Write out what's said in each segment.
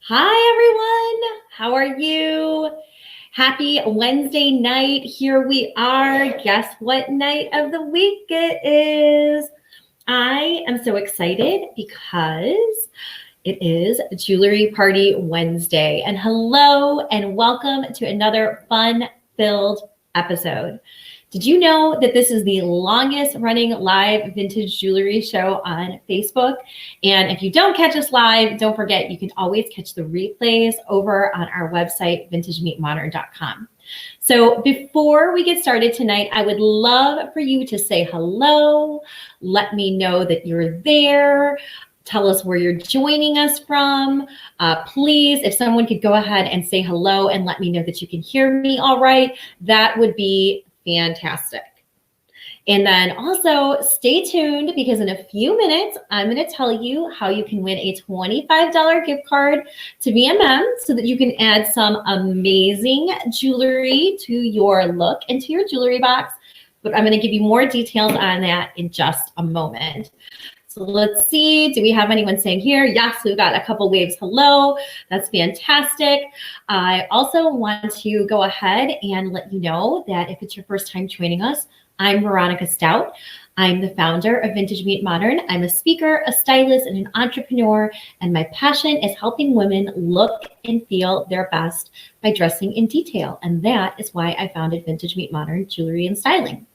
Hi, everyone. How are you? Happy Wednesday night. Here we are. Guess what night of the week it is? I am so excited because it is Jewelry Party Wednesday. And hello and welcome to another fun-filled episode. Did you know that this is the longest running live vintage jewelry show on Facebook? And if you don't catch us live, don't forget, you can always catch the replays over on our website, vintagemeetmodern.com. So before we get started tonight, I would love for you to say hello. Let me know that you're there. Tell us where you're joining us from. Please, if someone could go ahead and say hello and let me know that you can hear me all right, that would be fantastic. And then also stay tuned because in a few minutes, I'm going to tell you how you can win a $25 gift card to VMM so that you can add some amazing jewelry to your look and to your jewelry box. But I'm going to give you more details on that in just a moment. So let's see, do we have anyone saying here? Yes, we've got a couple waves. Hello, that's fantastic. I also want to go ahead and let you know that if it's your first time joining us, I'm Veronica Stout. I'm the founder of Vintage Meet Modern. I'm a speaker, a stylist, and an entrepreneur, and my passion is helping women look and feel their best by dressing in detail. And that is why I founded Vintage Meet Modern Jewelry and Styling.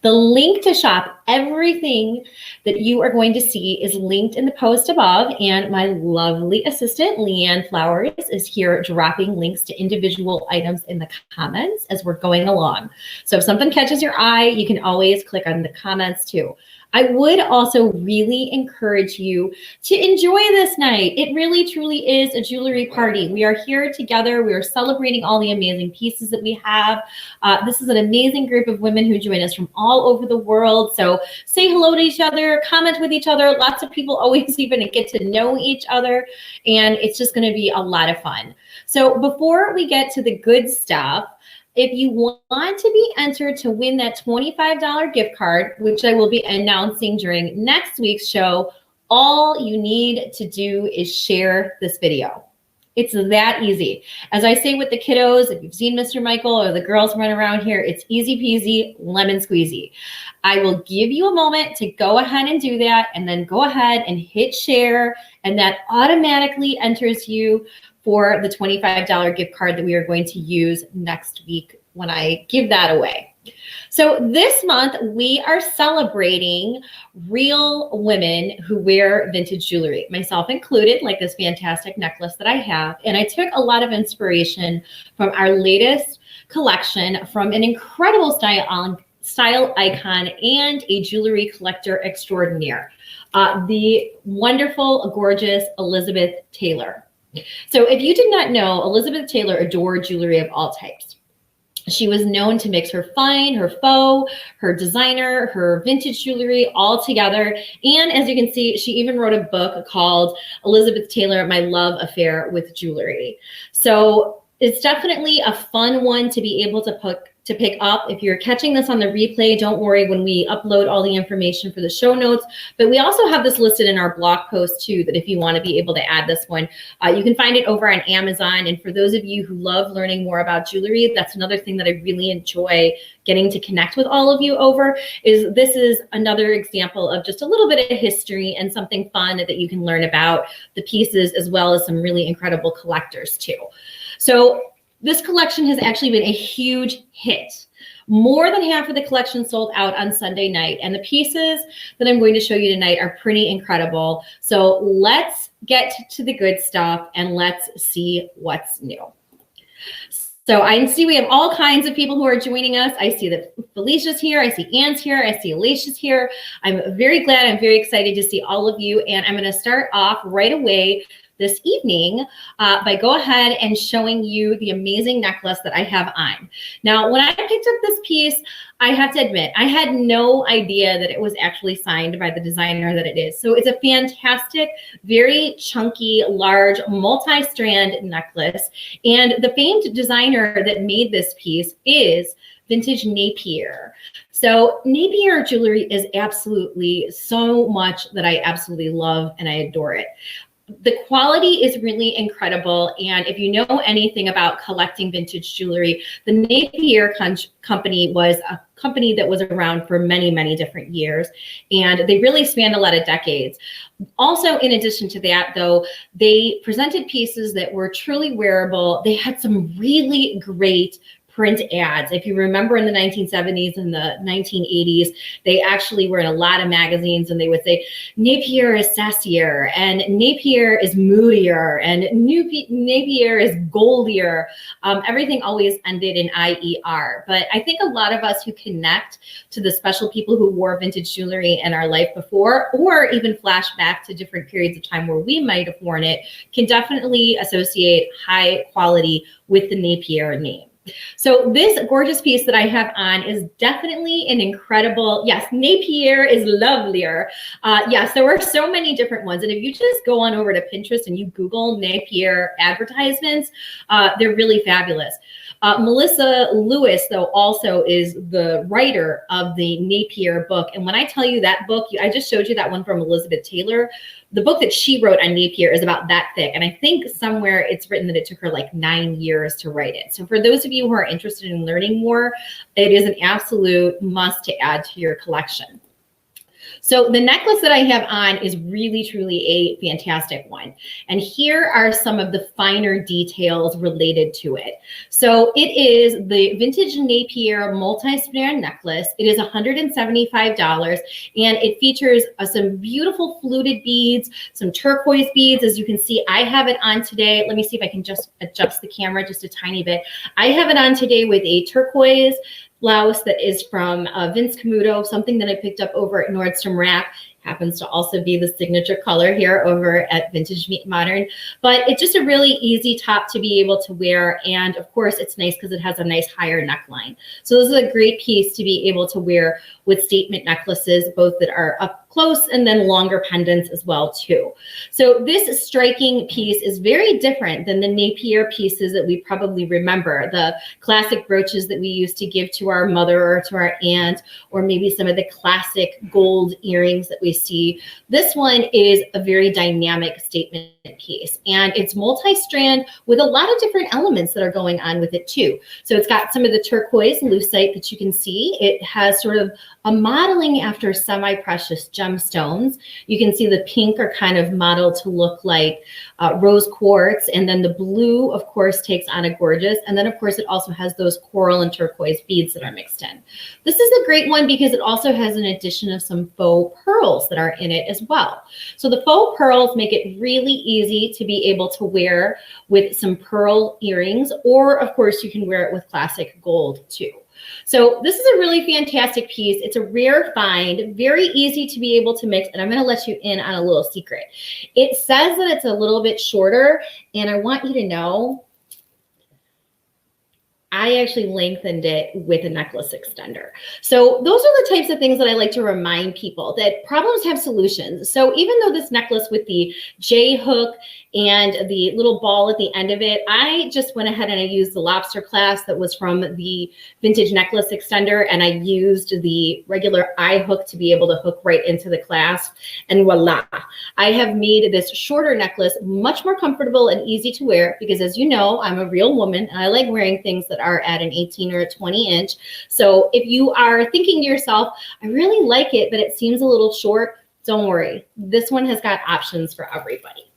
The link to shop everything that you are going to see is linked in the post above, and my lovely assistant, Leanne Flowers, is here dropping links to individual items in the comments as we're going along. So if something catches your eye, you can always click on the comments too. I would also really encourage you to enjoy this night. It really, truly is a jewelry party. We are here together. We are celebrating all the amazing pieces that we have. This is an amazing group of women who join us from all over the world. So say hello to each other, comment with each other. Lots of people always even get to know each other, and it's just going to be a lot of fun. So before we get to the good stuff, if you want to be entered to win that $25 gift card, which I will be announcing during next week's show, all you need to do is share this video. It's that easy. As I say with the kiddos, if you've seen Mr. Michael or the girls run around here, it's easy peasy, lemon squeezy. I will give you a moment to go ahead and do that, and then go ahead and hit share, and that automatically enters you for the $25 gift card that we are going to use next week when I give that away. So this month, we are celebrating real women who wear vintage jewelry, myself included, like this fantastic necklace that I have. And I took a lot of inspiration from our latest collection from an incredible style icon and a jewelry collector extraordinaire, the wonderful, gorgeous Elizabeth Taylor. So if you did not know, Elizabeth Taylor adored jewelry of all types. She was known to mix her fine, her faux, her designer, her vintage jewelry all together. And as you can see, she even wrote a book called Elizabeth Taylor, My Love Affair with Jewelry. So it's definitely a fun one to be able to pick up. If you're catching this on the replay, don't worry when we upload all the information for the show notes. But we also have this listed in our blog post too, that if you want to be able to add this one, you can find it over on Amazon. And for those of you who love learning more about jewelry, that's another thing that I really enjoy getting to connect with all of you over, is this is another example of just a little bit of history and something fun that you can learn about the pieces, as well as some really incredible collectors too. So this collection has actually been a huge hit. More than half of the collection sold out on Sunday night, and the pieces that I'm going to show you tonight are pretty incredible. So let's get to the good stuff and let's see what's new. So I see we have all kinds of people who are joining us. I see that Felicia's here. I see Anne's here. I see Alicia's here. I'm very glad. I'm very excited to see all of you. And I'm going to start off right away this evening by go ahead and showing you the amazing necklace that I have on. Now, when I picked up this piece, I have to admit, I had no idea that it was actually signed by the designer that it is. So it's a fantastic, very chunky, large, multi-strand necklace. And the famed designer that made this piece is Vintage Napier. So Napier jewelry is absolutely so much that I absolutely love and I adore it. The quality is really incredible. And if you know anything about collecting vintage jewelry, the Napier company was a company that was around for many, many different years. And they really spanned a lot of decades. Also, in addition to that, though, they presented pieces that were truly wearable. They had some really great print ads. If you remember in the 1970s and the 1980s, they actually were in a lot of magazines and they would say, Napier is sassier and Napier is moodier and Napier is goldier. Everything always ended in IER. But I think a lot of us who connect to the special people who wore vintage jewelry in our life before, or even flash back to different periods of time where we might have worn it, can definitely associate high quality with the Napier name. So this gorgeous piece that I have on is definitely an incredible, yes, Napier is lovelier. Yes, there were so many different ones. And if you just go on over to Pinterest and you Google Napier advertisements, they're really fabulous. Melissa Lewis, though, also is the writer of the Napier book. And when I tell you that book, I just showed you that one from Elizabeth Taylor. The book that she wrote on Napier is about that thick. And I think somewhere it's written that it took her like 9 years to write it. So for those of you who are interested in learning more, it is an absolute must to add to your collection. So the necklace that I have on is really, truly a fantastic one. And here are some of the finer details related to it. So it is the vintage Napier multi-strand necklace. It is $175 and it features some beautiful fluted beads, some turquoise beads. As you can see, I have it on today. Let me see if I can just adjust the camera just a tiny bit. I have it on today with a turquoise blouse that is from Vince Camuto, something that I picked up over at Nordstrom Rack. Happens to also be the signature color here over at Vintage Modern. But it's just a really easy top to be able to wear. And of course, it's nice because it has a nice higher neckline. So this is a great piece to be able to wear with statement necklaces, both that are up close and then longer pendants as well too. So this striking piece is very different than the Napier pieces that we probably remember, the classic brooches that we used to give to our mother or to our aunt, or maybe some of the classic gold earrings that we see. This one is a very dynamic statement piece, and it's multi-strand with a lot of different elements that are going on with it too. So it's got some of the turquoise lucite that you can see. It has sort of a modeling after semi-precious gemstones. You can see the pink are kind of modeled to look like rose quartz, and then the blue, of course, takes on a gorgeous, and then of course it also has those coral and turquoise beads that are mixed in. This is a great one because it also has an addition of some faux pearls that are in it as well. So the faux pearls make it really easy to be able to wear with some pearl earrings, or of course you can wear it with classic gold too. So this is a really fantastic piece. It's a rare find, very easy to be able to mix, and I'm going to let you in on a little secret. It says that it's a little bit shorter, and I want you to know I actually lengthened it with a necklace extender. So those are the types of things that I like to remind people, that problems have solutions. So even though this necklace with the J hook and the little ball at the end of it, I just went ahead and I used the lobster clasp that was from the vintage necklace extender, and I used the regular I hook to be able to hook right into the clasp, and voila. I have made this shorter necklace much more comfortable and easy to wear because, as you know, I'm a real woman and I like wearing things that are at an 18 or a 20 inch. So if you are thinking to yourself, I really like it, but it seems a little short, don't worry. This one has got options for everybody.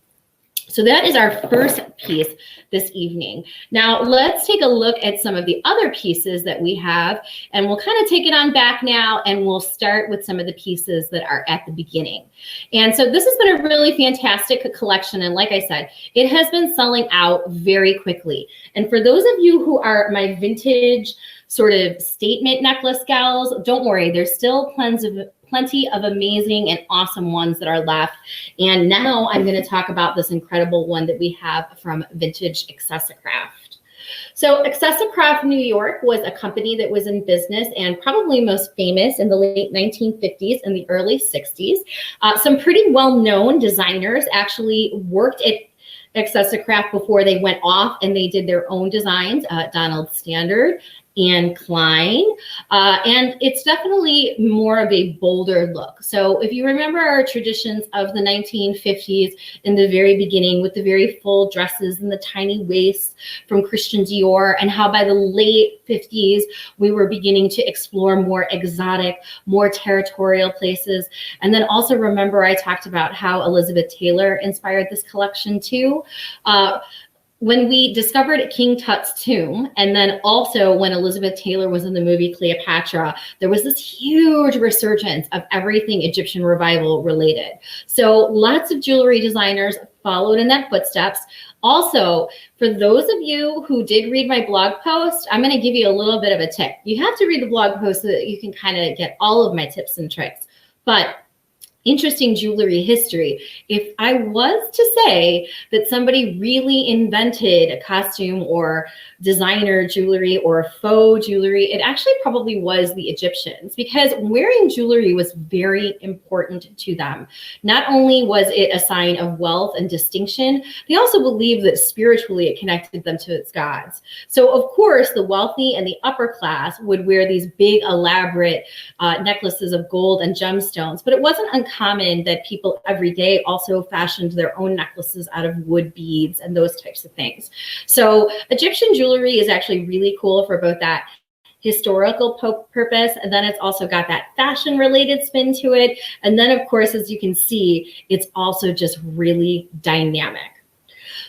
So that is our first piece this evening. Now let's take a look at some of the other pieces that we have, and we'll kind of take it on back now, and we'll start with some of the pieces that are at the beginning. And so this has been a really fantastic collection, and like I said, it has been selling out very quickly. And for those of you who are my vintage sort of statement necklace gals, don't worry, there's still plenty of amazing and awesome ones that are left. And now I'm going to talk about this incredible one that we have from Vintage Accessicraft. So Accessicraft New York was a company that was in business and probably most famous in the late 1950s and the early 60s. Some pretty well-known designers actually worked at Accessicraft before they went off and they did their own designs. Donald Standard, Anne Klein, and it's definitely more of a bolder look. So if you remember our traditions of the 1950s in the very beginning with the very full dresses and the tiny waists from Christian Dior, and how by the late 50s we were beginning to explore more exotic, more territorial places. And then also remember I talked about how Elizabeth Taylor inspired this collection too. When we discovered King Tut's tomb, and then also when Elizabeth Taylor was in the movie Cleopatra, there was this huge resurgence of everything Egyptian revival related. So lots of jewelry designers followed in that footsteps. Also, for those of you who did read my blog post, I'm going to give you a little bit of a tip. You have to read the blog post so that you can kind of get all of my tips and tricks. But interesting jewelry history. If I was to say that somebody really invented a costume or designer jewelry or faux jewelry, it actually probably was the Egyptians, because wearing jewelry was very important to them. Not only was it a sign of wealth and distinction, they also believed that spiritually it connected them to its gods. So of course, the wealthy and the upper class would wear these big, elaborate necklaces of gold and gemstones, but it wasn't uncommon that people every day also fashioned their own necklaces out of wood beads and those types of things. So Egyptian jewelry is actually really cool for both that historical purpose, and then it's also got that fashion related spin to it. And then of course, as you can see, it's also just really dynamic.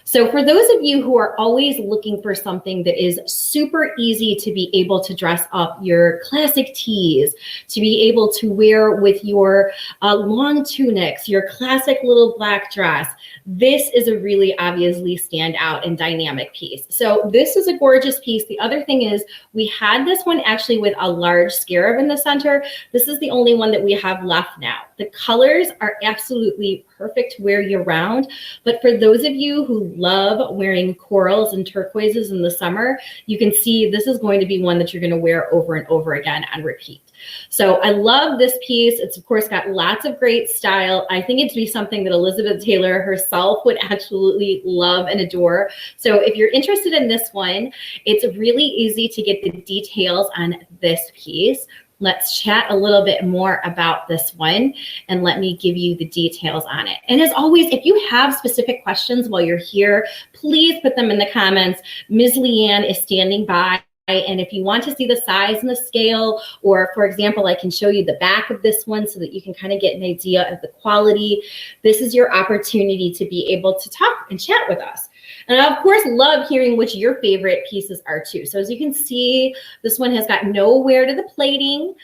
So for those of you who are always looking for something that is super easy to be able to dress up your classic tees, to be able to wear with your long tunics, your classic little black dress, this is a really obviously standout and dynamic piece. So this is a gorgeous piece. The other thing is we had this one actually with a large scarab in the center. This is the only one that we have left now. The colors are absolutely perfect to wear year round, but for those of you who love wearing corals and turquoises in the summer, you can see this is going to be one that you're going to wear over and over again and repeat. So I love this piece. It's of course got lots of great style. I think it'd be something that Elizabeth Taylor herself would absolutely love and adore. So if you're interested in this one, it's really easy to get the details on this piece. Let's chat a little bit more about this one and let me give you the details on it. And as always, if you have specific questions while you're here, please put them in the comments. Ms. Leanne is standing by. And if you want to see the size and the scale, or for example, I can show you the back of this one so that you can kind of get an idea of the quality. This is your opportunity to be able to talk and chat with us. And I, of course, love hearing which your favorite pieces are too. So as you can see, this one has got no wear to the plating.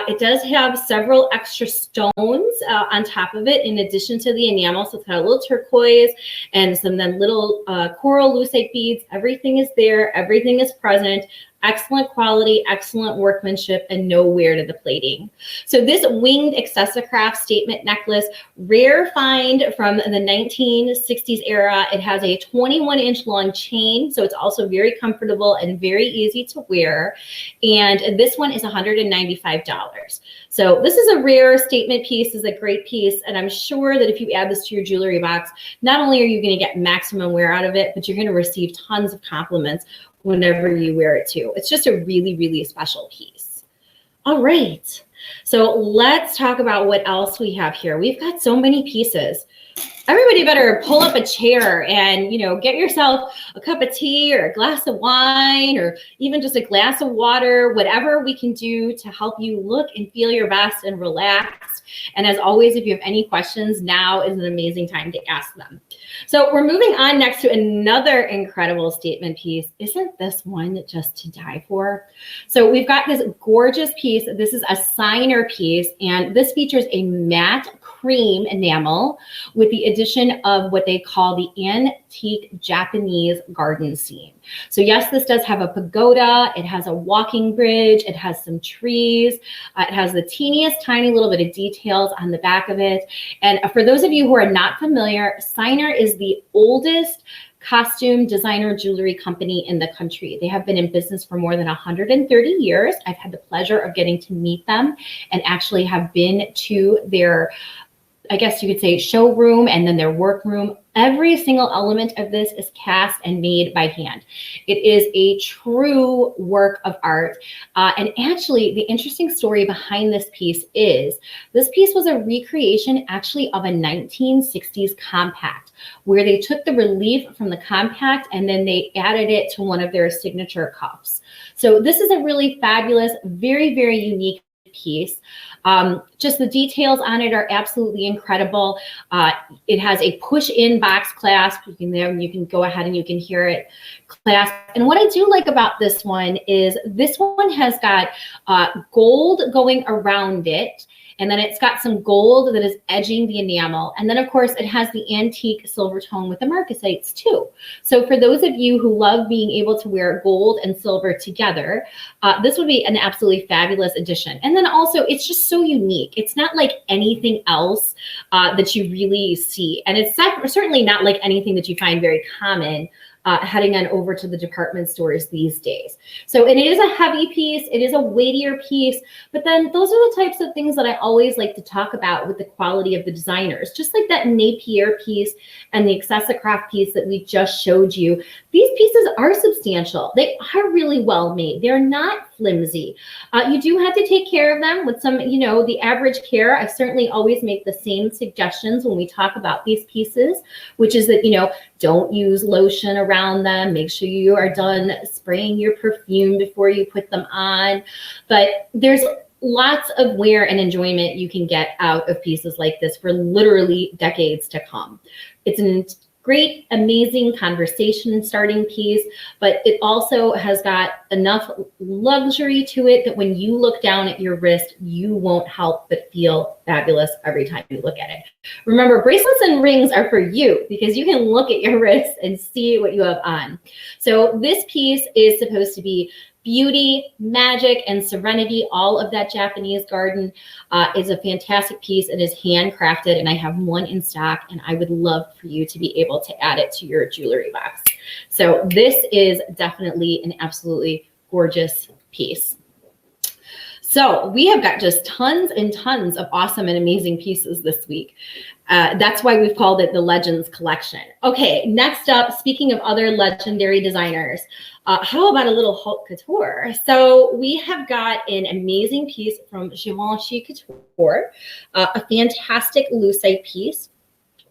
It does have several extra stones on top of it in addition to the enamel. So it's got a little turquoise and some then little coral lucite beads. Everything is there. Everything is present. Excellent quality, excellent workmanship, and no wear to the plating. So this winged accessicraft statement necklace, rare find from the 1960s era. It has a 21-inch long chain, so it's also very comfortable and very easy to wear. And this one is $195. So this is a rare statement piece, is a great piece, and I'm sure that if you add this to your jewelry box, not only are you going to get maximum wear out of it, but you're going to receive tons of compliments whenever you wear it too. It's just a really, really special piece. All right, so let's talk about what else we have here. We've got so many pieces. Everybody better pull up a chair and, get yourself a cup of tea or a glass of wine or even just a glass of water, whatever we can do to help you look and feel your best and relax. And as always, if you have any questions, now is an amazing time to ask them. So we're moving on next to another incredible statement piece. Isn't this one just to die for? So we've got this gorgeous piece. This is a signer piece, and this features a matte cream enamel with the addition of what they call the antique Japanese garden scene. So yes, this does have a pagoda. It has a walking bridge. It has some trees. It has the teeniest tiny little bit of details on the back of it. And for those of you who are not familiar, Signer is the oldest costume designer jewelry company in the country. They have been in business for more than 130 years. I've had the pleasure of getting to meet them and actually have been to their I guess you could say, showroom and then their workroom. Every single element of this is cast and made by hand. It is a true work of art. And actually, the interesting story behind this piece is this piece was a recreation actually of a 1960s compact, where they took the relief from the compact and then they added it to one of their signature cuffs. So this is a really fabulous, very, very unique piece. Just the details on it are absolutely incredible. It has a push-in box clasp. You can go ahead and you can hear it clasp. And what I do like about this one is this one has got gold going around it. And then it's got some gold that is edging the enamel. And then, of course, it has the antique silver tone with the marcasites too. So for those of you who love being able to wear gold and silver together, this would be an absolutely fabulous addition. And then also, it's just so unique. It's not like anything else that you really see. And it's certainly not like anything that you find very common heading on over to the department stores these days. So it is a heavy piece, it is a weightier piece, but then those are the types of things that I always like to talk about with the quality of the designers. Just like that Napier piece and the Accessicraft piece that we just showed you, these pieces are substantial. They are really well made. They're not flimsy. You do have to take care of them with some, the average care. I certainly always make the same suggestions when we talk about these pieces, which is that, don't use lotion around them. Make sure you are done spraying your perfume before you put them on. But there's lots of wear and enjoyment you can get out of pieces like this for literally decades to come. It's an great, amazing conversation starting piece, but it also has got enough luxury to it that when you look down at your wrist, you won't help but feel fabulous every time you look at it. Remember, bracelets and rings are for you because you can look at your wrist and see what you have on. So this piece is supposed to be beauty, magic, and serenity. All of that Japanese garden is a fantastic piece. It is handcrafted, and I have one in stock, and I would love for you to be able to add it to your jewelry box. So this is definitely an absolutely gorgeous piece. So we have got just tons and tons of awesome and amazing pieces this week. That's why we've called it the Legends Collection. Okay, next up, speaking of other legendary designers, how about a little haute couture? So we have got an amazing piece from Givenchy Couture, a fantastic lucite piece.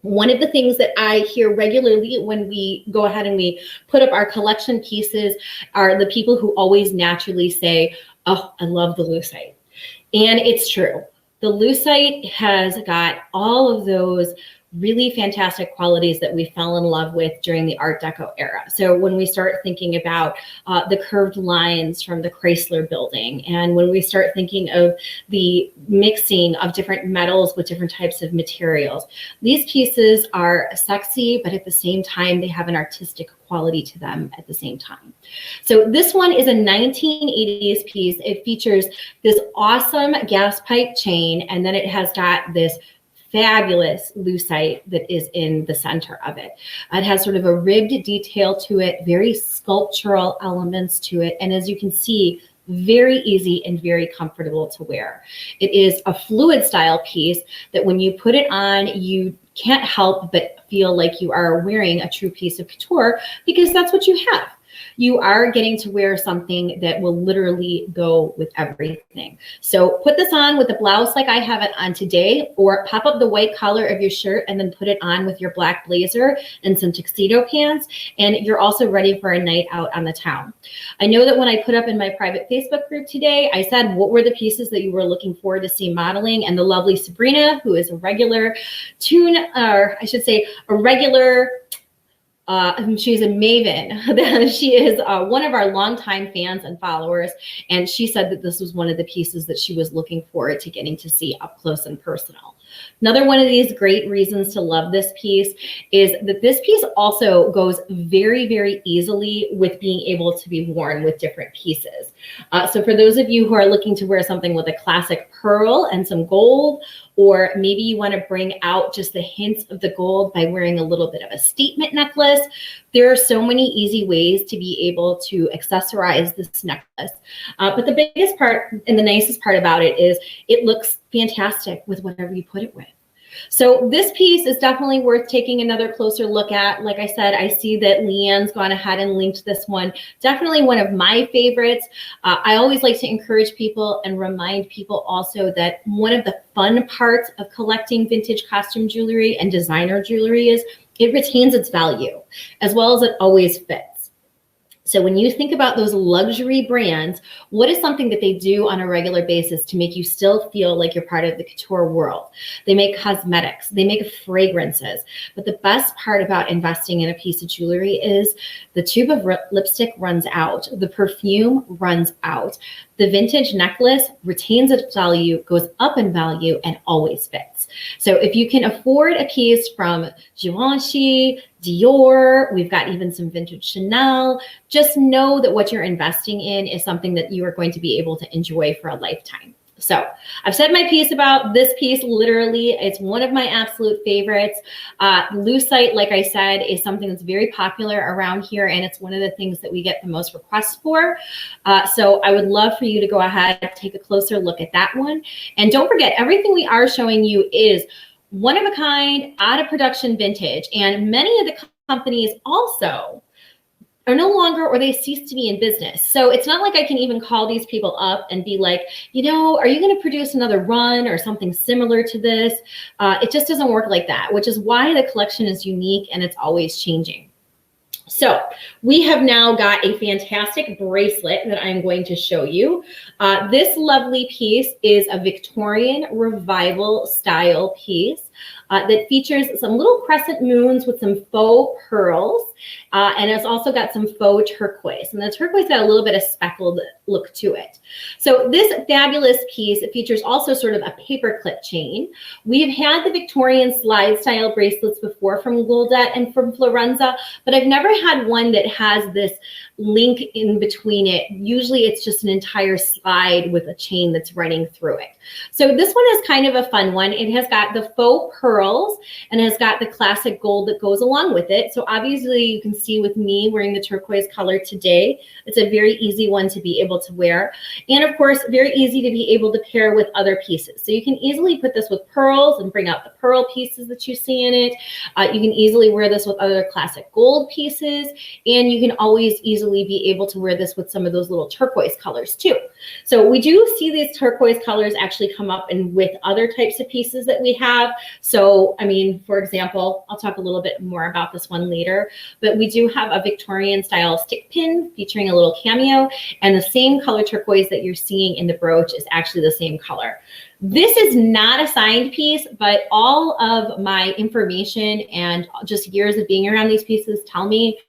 One of the things that I hear regularly when we go ahead and we put up our collection pieces are the people who always naturally say, oh, I love the lucite. And it's true. The lucite has got all of those really fantastic qualities that we fell in love with during the Art Deco era. So when we start thinking about the curved lines from the Chrysler building, and when we start thinking of the mixing of different metals with different types of materials, these pieces are sexy, but at the same time, they have an artistic quality to them at the same time. So this one is a 1980s piece. It features this awesome gas pipe chain, and then it has got this fabulous lucite that is in the center of it. It has sort of a ribbed detail to it, very sculptural elements to it. And as you can see, very easy and very comfortable to wear. It is a fluid style piece that when you put it on, you can't help but feel like you are wearing a true piece of couture because that's what you have. You are getting to wear something that will literally go with everything. So put this on with a blouse like I have it on today, or pop up the white collar of your shirt and then put it on with your black blazer and some tuxedo pants, and you're also ready for a night out on the town. I know that when I put up in my private Facebook group today, I said, what were the pieces that you were looking forward to see modeling? And the lovely Sabrina, who is a regular she's a maven. She is one of our longtime fans and followers, and she said that this was one of the pieces that she was looking forward to getting to see up close and personal. Another one of these great reasons to love this piece is that this piece also goes very, very easily with being able to be worn with different pieces. So for those of you who are looking to wear something with a classic pearl and some gold, or maybe you want to bring out just the hints of the gold by wearing a little bit of a statement necklace, there are so many easy ways to be able to accessorize this necklace. But the biggest part and the nicest part about it is it looks fantastic with whatever you put it with. So this piece is definitely worth taking another closer look at. Like I said, I see that Leanne's gone ahead and linked this one. Definitely one of my favorites. I always like to encourage people and remind people also that one of the fun parts of collecting vintage costume jewelry and designer jewelry is it retains its value, as well as it always fits. So when you think about those luxury brands, what is something that they do on a regular basis to make you still feel like you're part of the couture world? They make cosmetics, they make fragrances. But the best part about investing in a piece of jewelry is the tube of lipstick runs out, the perfume runs out. The vintage necklace retains its value, goes up in value, and always fits. So if you can afford a piece from Givenchy, Dior, we've got even some vintage Shamal, just know that what you're investing in is something that you are going to be able to enjoy for a lifetime. So I've said my piece about this piece. Literally, it's one of my absolute favorites. Lucite, like I said, is something that's very popular around here, and it's one of the things that we get the most requests for. So I would love for you to go ahead and take a closer look at that one. And don't forget, everything we are showing you is one of a kind, out of production vintage. And many of the companies also are no longer, or they cease to be in business. So it's not like I can even call these people up and be like, you know, are you going to produce another run or something similar to this? It just doesn't work like that, which is why the collection is unique and it's always changing. So we have now got a fantastic bracelet that I'm going to show you. This lovely piece is a Victorian revival style piece that features some little crescent moons with some faux pearls. And it's also got some faux turquoise. And the turquoise got a little bit of speckled look to it. So this fabulous piece, it features also sort of a paper clip chain. We've had the Victorian slide style bracelets before from Goldette and from Lorenza, but I've never had one that has this link in between it. Usually it's just an entire slide with a chain that's running through it. So this one is kind of a fun one. It has got the faux pearls and has got the classic gold that goes along with it. So obviously you can see with me wearing the turquoise color today, it's a very easy one to be able to wear. And of course, very easy to be able to pair with other pieces. So you can easily put this with pearls and bring out the pearl pieces that you see in it. You can easily wear this with other classic gold pieces, and you can always easily be able to wear this with some of those little turquoise colors too. So we do see these turquoise colors actually come up and with other types of pieces that we have. So, I mean, for example, I'll talk a little bit more about this one later, but we do have a Victorian style stick pin featuring a little cameo, and the same color turquoise that you're seeing in the brooch is actually the same color. This is not a signed piece, but all of my information and just years of being around these pieces tell me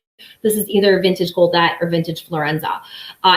this is either vintage Goldette or vintage Lorenza.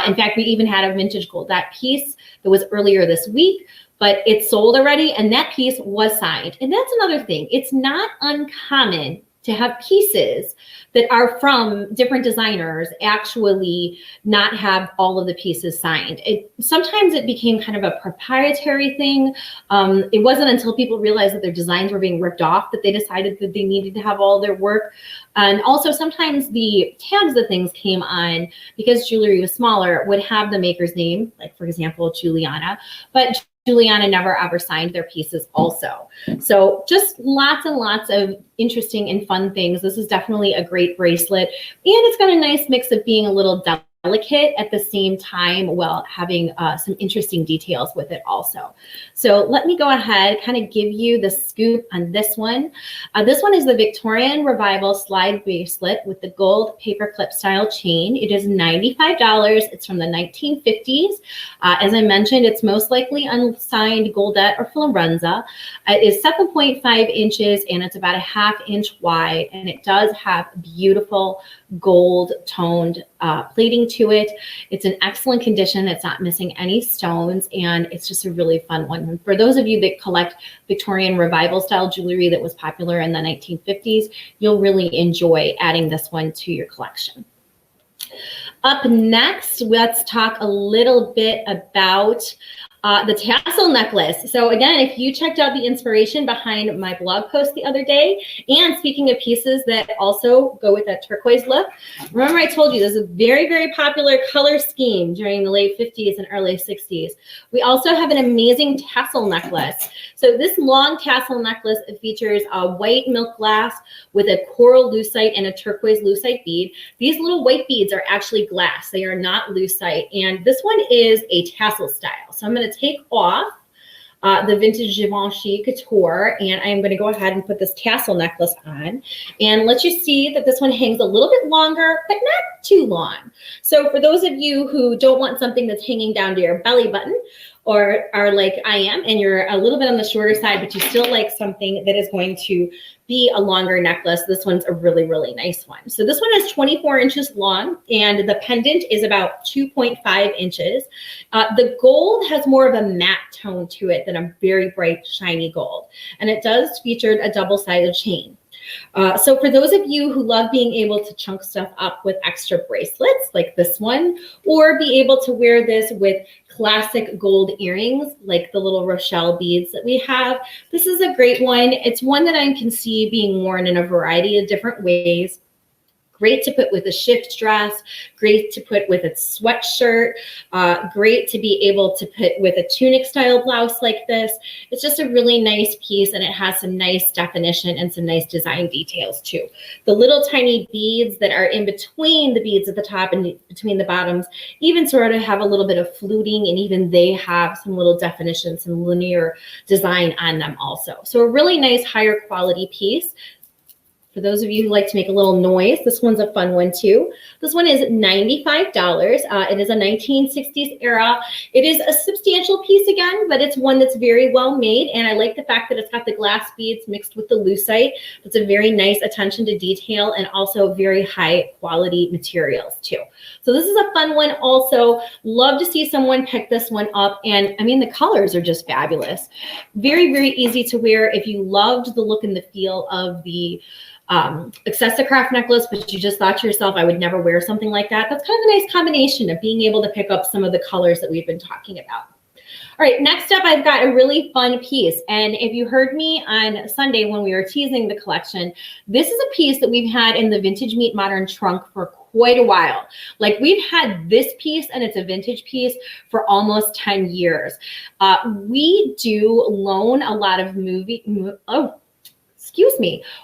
In fact, we even had a vintage Goldette piece that was earlier this week, but it's sold already, and that piece was signed. And that's another thing. It's not uncommon to have pieces that are from different designers actually not have all of the pieces signed. Sometimes it became kind of a proprietary thing. It wasn't until people realized that their designs were being ripped off that they decided that they needed to have all their work. And also sometimes the tags that things came on, because jewelry was smaller, would have the maker's name, like for example, Juliana, but Juliana never ever signed their pieces also. So just lots and lots of interesting and fun things. This is definitely a great bracelet, and it's got a nice mix of being a little delicate at the same time while having some interesting details with it also. So let me go ahead, kind of give you the scoop on this one. This one is the Victorian Revival slide bracelet with the gold paper clip style chain. It is $95. It's from the 1950s. As I mentioned, it's most likely unsigned Goldette or Lorenza. It is 7.5 inches and it's about a ½ inch wide, and it does have beautiful gold toned plating to it. It's in excellent condition. It's not missing any stones, and it's just a really fun one. And for those of you that collect Victorian Revival style jewelry that was popular in the 1950s, you'll really enjoy adding this one to your collection. Up next, let's talk a little bit about the Tassel Necklace. So again, if you checked out the inspiration behind my blog post the other day, and speaking of pieces that also go with that turquoise look, remember I told you this is a very, very popular color scheme during the late 50s and early 60s. We also have an amazing tassel necklace. So this long tassel necklace features a white milk glass with a coral lucite and a turquoise lucite bead. These little white beads are actually glass. They are not lucite. And this one is a tassel style. So I'm going to take off the vintage Givenchy Couture, and I'm going to go ahead and put this tassel necklace on and let you see that this one hangs a little bit longer, but not too long. So for those of you who don't want something that's hanging down to your belly button, or are like I am, and you're a little bit on the shorter side, but you still like something that is going to be a longer necklace, this one's a really, really nice one. So this one is 24 inches long, and the pendant is about 2.5 inches. The gold has more of a matte tone to it than a very bright, shiny gold. And it does feature a double-sided chain. So for those of you who love being able to chunk stuff up with extra bracelets like this one, or be able to wear this with classic gold earrings like the little Rochelle beads that we have, this is a great one. It's one that I can see being worn in a variety of different ways. Great to put with a shift dress, great to put with a sweatshirt, great to be able to put with a tunic style blouse like this. It's just a really nice piece, and it has some nice definition and some nice design details too. The little tiny beads that are in between the beads at the top and between the bottoms even sort of have a little bit of fluting, and even they have some little definition, some linear design on them also. So a really nice higher quality piece. For those of you who like to make a little noise, this one's a fun one too. This one is $95. It is a 1960s era. It is a substantial piece again, but it's one that's very well made. And I like the fact that it's got the glass beads mixed with the lucite. That's a very nice attention to detail, and also very high quality materials too. So this is a fun one also. Love to see someone pick this one up. And I mean, the colors are just fabulous. Very, very easy to wear if you loved the look and the feel of the accessicraft necklace, but you just thought to yourself, I would never wear something like that. That's kind of a nice combination of being able to pick up some of the colors that we've been talking about. All right, next up, I've got a really fun piece. And if you heard me on Sunday when we were teasing the collection, this is a piece that we've had in the Vintage Meet Modern trunk for quite a while. Like, we've had this piece, and it's a vintage piece, for almost 10 years. We do loan a lot of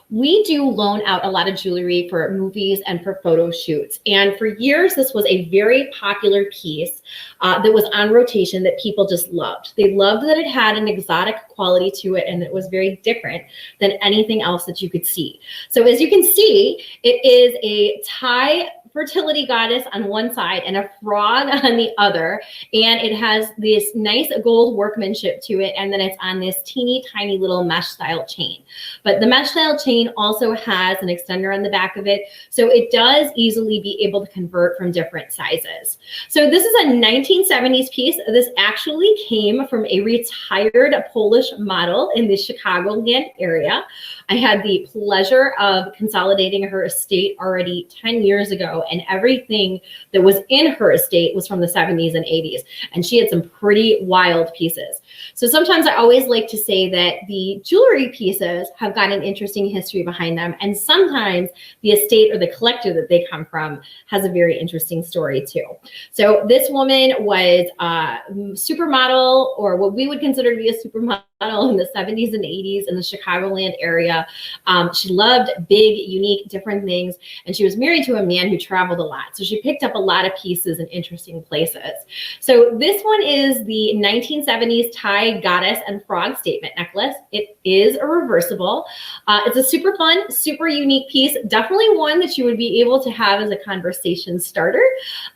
we do loan out a lot of jewelry for movies and for photo shoots. And for years, this was a very popular piece that was on rotation that people just loved. They loved that it had an exotic quality to it, and it was very different than anything else that you could see. So as you can see, it is a Thai fertility goddess on one side and a frog on the other, and it has this nice gold workmanship to it, and then it's on this teeny tiny little mesh style chain. But the mesh style chain also has an extender on the back of it, so it does easily be able to convert from different sizes. So this is a 1970s piece. This actually came from a retired Polish model in the Chicagoland area. I had the pleasure of consolidating her estate already 10 years ago, and everything that was in her estate was from the 70s and 80s. And she had some pretty wild pieces. So sometimes I always like to say that the jewelry pieces have got an interesting history behind them. And sometimes the estate or the collector that they come from has a very interesting story too. So this woman was a supermodel, or what we would consider to be a supermodel in the 70s and 80s in the Chicagoland area. She loved big, unique, different things, and she was married to a man who traveled a lot. So she picked up a lot of pieces in interesting places. So this one is the 1970s Thai goddess and frog statement necklace. It is a reversible. It's a super fun, super unique piece. Definitely one that you would be able to have as a conversation starter.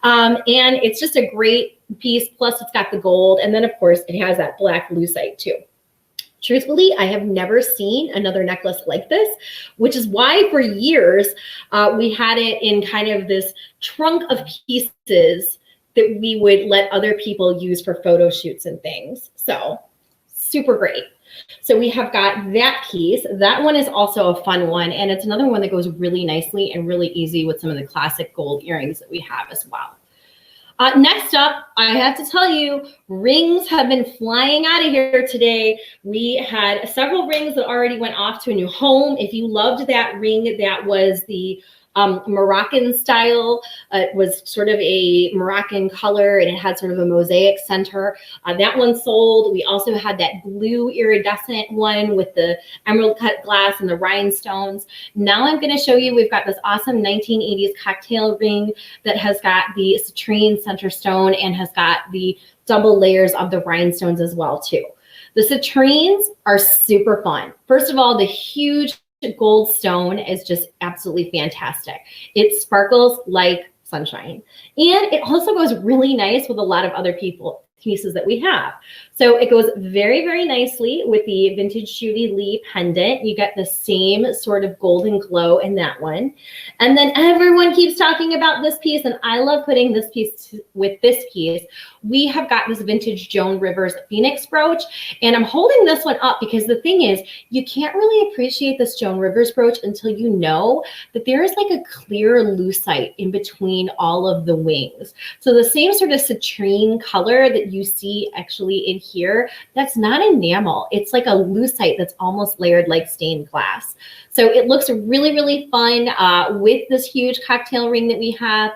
And it's just a great piece. Plus it's got the gold. And then of course it has that black lucite too. Truthfully, I have never seen another necklace like this, which is why for years we had it in kind of this trunk of pieces that we would let other people use for photo shoots and things. So super great. So we have got that piece. That one is also a fun one, and it's another one that goes really nicely and really easy with some of the classic gold earrings that we have as well. Next up, I have to tell you, rings have been flying out of here today. We had several rings that already went off to a new home. If you loved that ring, that was the Moroccan style. It was sort of a Moroccan color and it had sort of a mosaic center. That one sold. We also had that blue iridescent one with the emerald cut glass and the rhinestones. Now I'm going to show you, we've got this awesome 1980s cocktail ring that has got the citrine center stone and has got the double layers of the rhinestones as well too. The citrines are super fun. First of all, the huge gold stone is just absolutely fantastic. It sparkles like sunshine. And it also goes really nice with a lot of other pieces that we have. So it goes very, very nicely with the vintage Judy Lee pendant. You get the same sort of golden glow in that one. And then everyone keeps talking about this piece, and I love putting this piece with this piece. We have got this vintage Joan Rivers Phoenix brooch, and I'm holding this one up because the thing is, you can't really appreciate this Joan Rivers brooch until you know that there is like a clear lucite in between all of the wings. So the same sort of citrine color that you see actually in here, that's not enamel. It's like a lucite that's almost layered like stained glass. So it looks really, really fun with this huge cocktail ring that we have.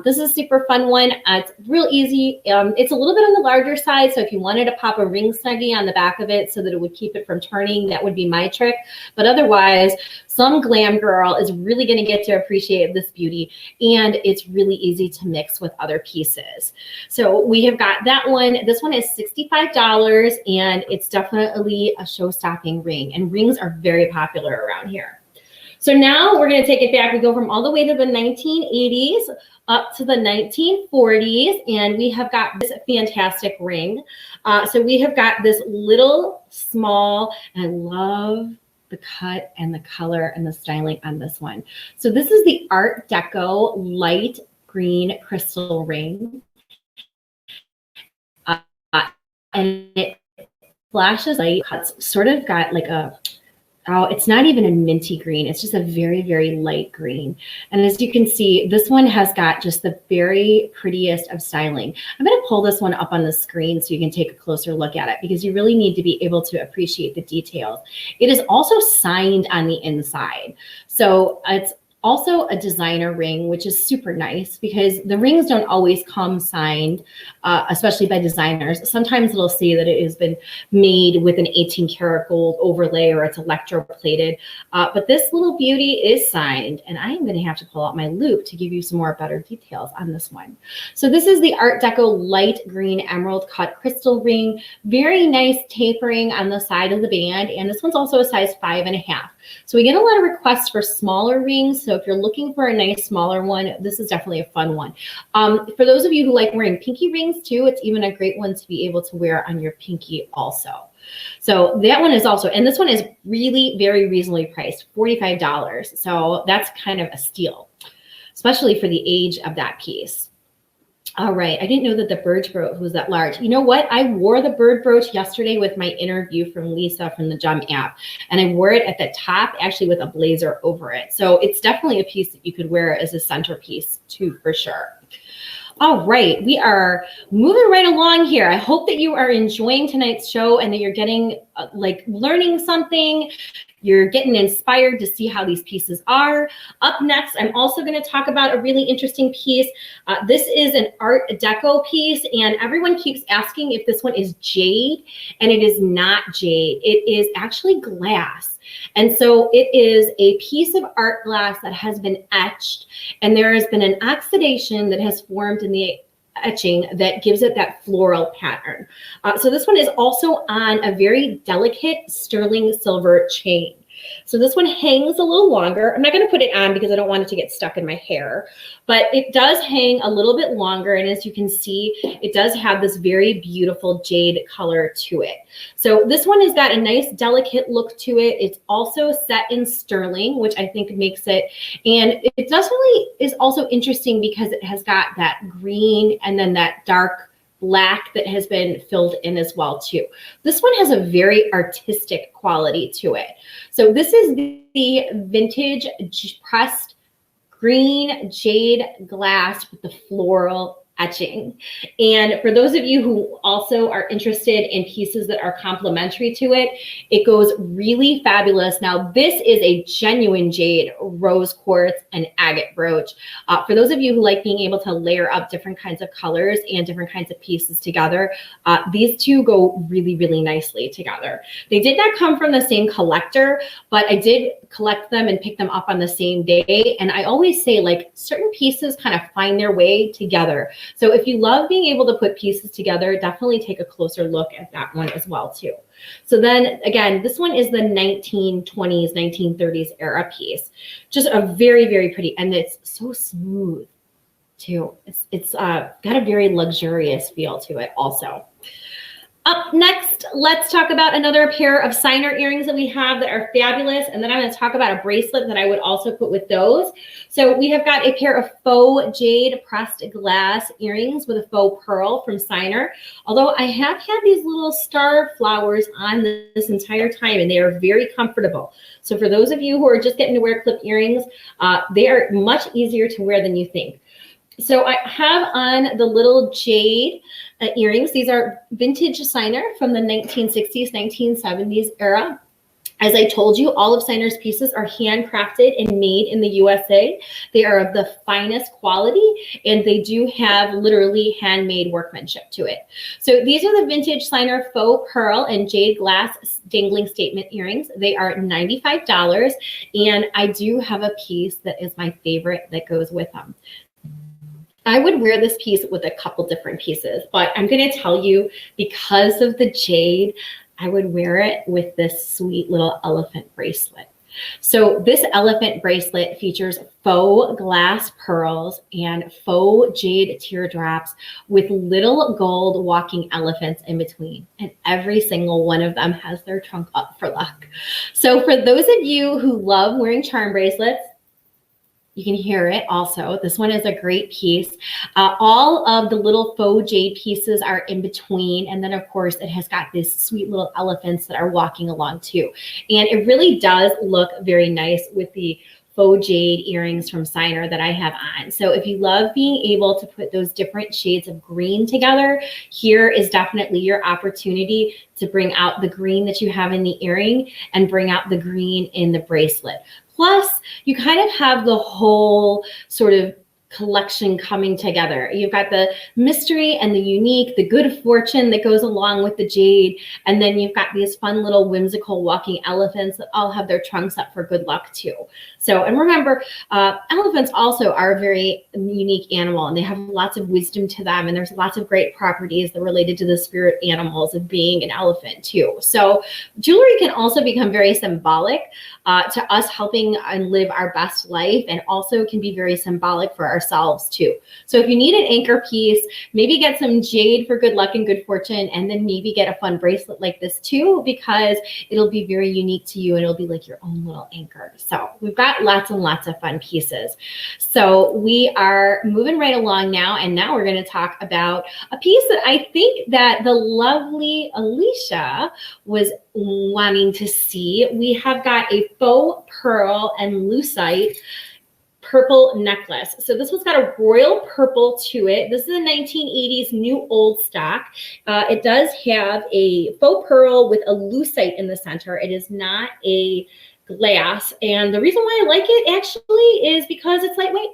This is a super fun one. It's real easy. It's a little bit on the larger side. So if you wanted to pop a ring snuggie on the back of it so that it would keep it from turning, that would be my trick. But otherwise, some glam girl is really going to get to appreciate this beauty, and it's really easy to mix with other pieces. So we have got that one. This one is $65, and it's definitely a show-stopping ring, and rings are very popular around here. So now we're going to take it back. We go from all the way to the 1980s up to the 1940s, and we have got this fantastic ring. So we have got this little small, and I love the cut and the color and the styling on this one. So this is the Art Deco light green crystal ring. And it flashes light cuts, sort of got like a, oh, it's not even a minty green. It's just a very, very light green. And as you can see, this one has got just the very prettiest of styling. I'm going to pull this one up on the screen so you can take a closer look at it, because you really need to be able to appreciate the details. It is also signed on the inside. So it's also a designer ring, which is super nice because the rings don't always come signed, especially by designers. Sometimes it'll say that it has been made with an 18 karat gold overlay or it's electroplated. But this little beauty is signed, and I am going to have to pull out my loop to give you some more better details on this one. So this is the Art Deco light green emerald cut crystal ring. Very nice tapering on the side of the band, and this one's also a size 5.5. So we get a lot of requests for smaller rings. So if you're looking for a nice smaller one, this is definitely a fun one. For those of you who like wearing pinky rings too, it's even a great one to be able to wear on your pinky also. So that one is also, and this one is really very reasonably priced, $45. So that's kind of a steal, especially for the age of that piece. All right, I didn't know that the bird brooch was that large. You know what? I wore the bird brooch yesterday with my interview from Lisa from the Gem app, and I wore it at the top actually with a blazer over it. So it's definitely a piece that you could wear as a centerpiece too, for sure. All right, we are moving right along here. I hope that you are enjoying tonight's show and that you're getting like learning something. You're getting inspired to see how these pieces are. Up next, I'm also going to talk about a really interesting piece. This is an Art Deco piece, and everyone keeps asking if this one is jade, and it is not jade. It is actually glass. And so it is a piece of art glass that has been etched, and there has been an oxidation that has formed in the etching that gives it that floral pattern. So this one is also on a very delicate sterling silver chain. So this one hangs a little longer. I'm not going to put it on because I don't want it to get stuck in my hair, but it does hang a little bit longer. And as you can see, it does have this very beautiful jade color to it. So this one has got a nice delicate look to it. It's also set in sterling, which I think makes it, and it definitely is also interesting because it has got that green and then that dark black that has been filled in as well too. This one has a very artistic quality to it. So this is the vintage pressed green jade glass with the floral etching. And for those of you who also are interested in pieces that are complementary to it, it goes really fabulous. Now, this is a genuine jade, rose quartz, and agate brooch. For those of you who like being able to layer up different kinds of colors and different kinds of pieces together, these two go really, really nicely together. They did not come from the same collector, but I did collect them and pick them up on the same day. And I always say, like, certain pieces kind of find their way together. So if you love being able to put pieces together, definitely take a closer look at that one as well too. So then again, this one is the 1920s, 1930s era piece. Just a very, very pretty, and it's so smooth too. It's got a very luxurious feel to it also. Up next, let's talk about another pair of signer earrings that we have that are fabulous. And then I'm going to talk about a bracelet that I would also put with those. So we have got a pair of faux jade pressed glass earrings with a faux pearl from Signer. Although I have had these little star flowers on this entire time, and they are very comfortable. So for those of you who are just getting to wear clip earrings, they are much easier to wear than you think. So I have on the little jade earrings. These are vintage Signer from the 1960s, 1970s era. As I told you, all of Signer's pieces are handcrafted and made in the USA. They are of the finest quality, and they do have literally handmade workmanship to it. So these are the vintage Signer faux pearl and jade glass dangling statement earrings. They are $95, and I do have a piece that is my favorite that goes with them. I would wear this piece with a couple different pieces, but I'm going to tell you, because of the jade, I would wear it with this sweet little elephant bracelet. So this elephant bracelet features faux glass pearls and faux jade teardrops with little gold walking elephants in between. And every single one of them has their trunk up for luck. So for those of you who love wearing charm bracelets, you can hear it also. This one is a great piece. All of the little faux jade pieces are in between. And then, of course, it has got these sweet little elephants that are walking along too. And it really does look very nice with the faux jade earrings from Signer that I have on. So if you love being able to put those different shades of green together, here is definitely your opportunity to bring out the green that you have in the earring and bring out the green in the bracelet. Plus, you kind of have the whole sort of collection coming together. You've got the mystery and the unique, the good fortune that goes along with the jade. And then you've got these fun little whimsical walking elephants that all have their trunks up for good luck too. So, and remember, elephants also are a very unique animal, and they have lots of wisdom to them. And there's lots of great properties that are related to the spirit animals of being an elephant too. So jewelry can also become very symbolic to us helping and live our best life, and also can be very symbolic for ourselves too. So if you need an anchor piece, maybe get some jade for good luck and good fortune, and then maybe get a fun bracelet like this too, because it'll be very unique to you and it'll be like your own little anchor. So we've got lots and lots of fun pieces. So we are moving right along now, and now we're going to talk about a piece that I think that the lovely Alicia was wanting to see. We have got a faux pearl and lucite purple necklace. So this one's got a royal purple to it. This is a 1980s new old stock. It does have a faux pearl with a lucite in the center. It is not a glass. And the reason why I like it actually is because it's lightweight.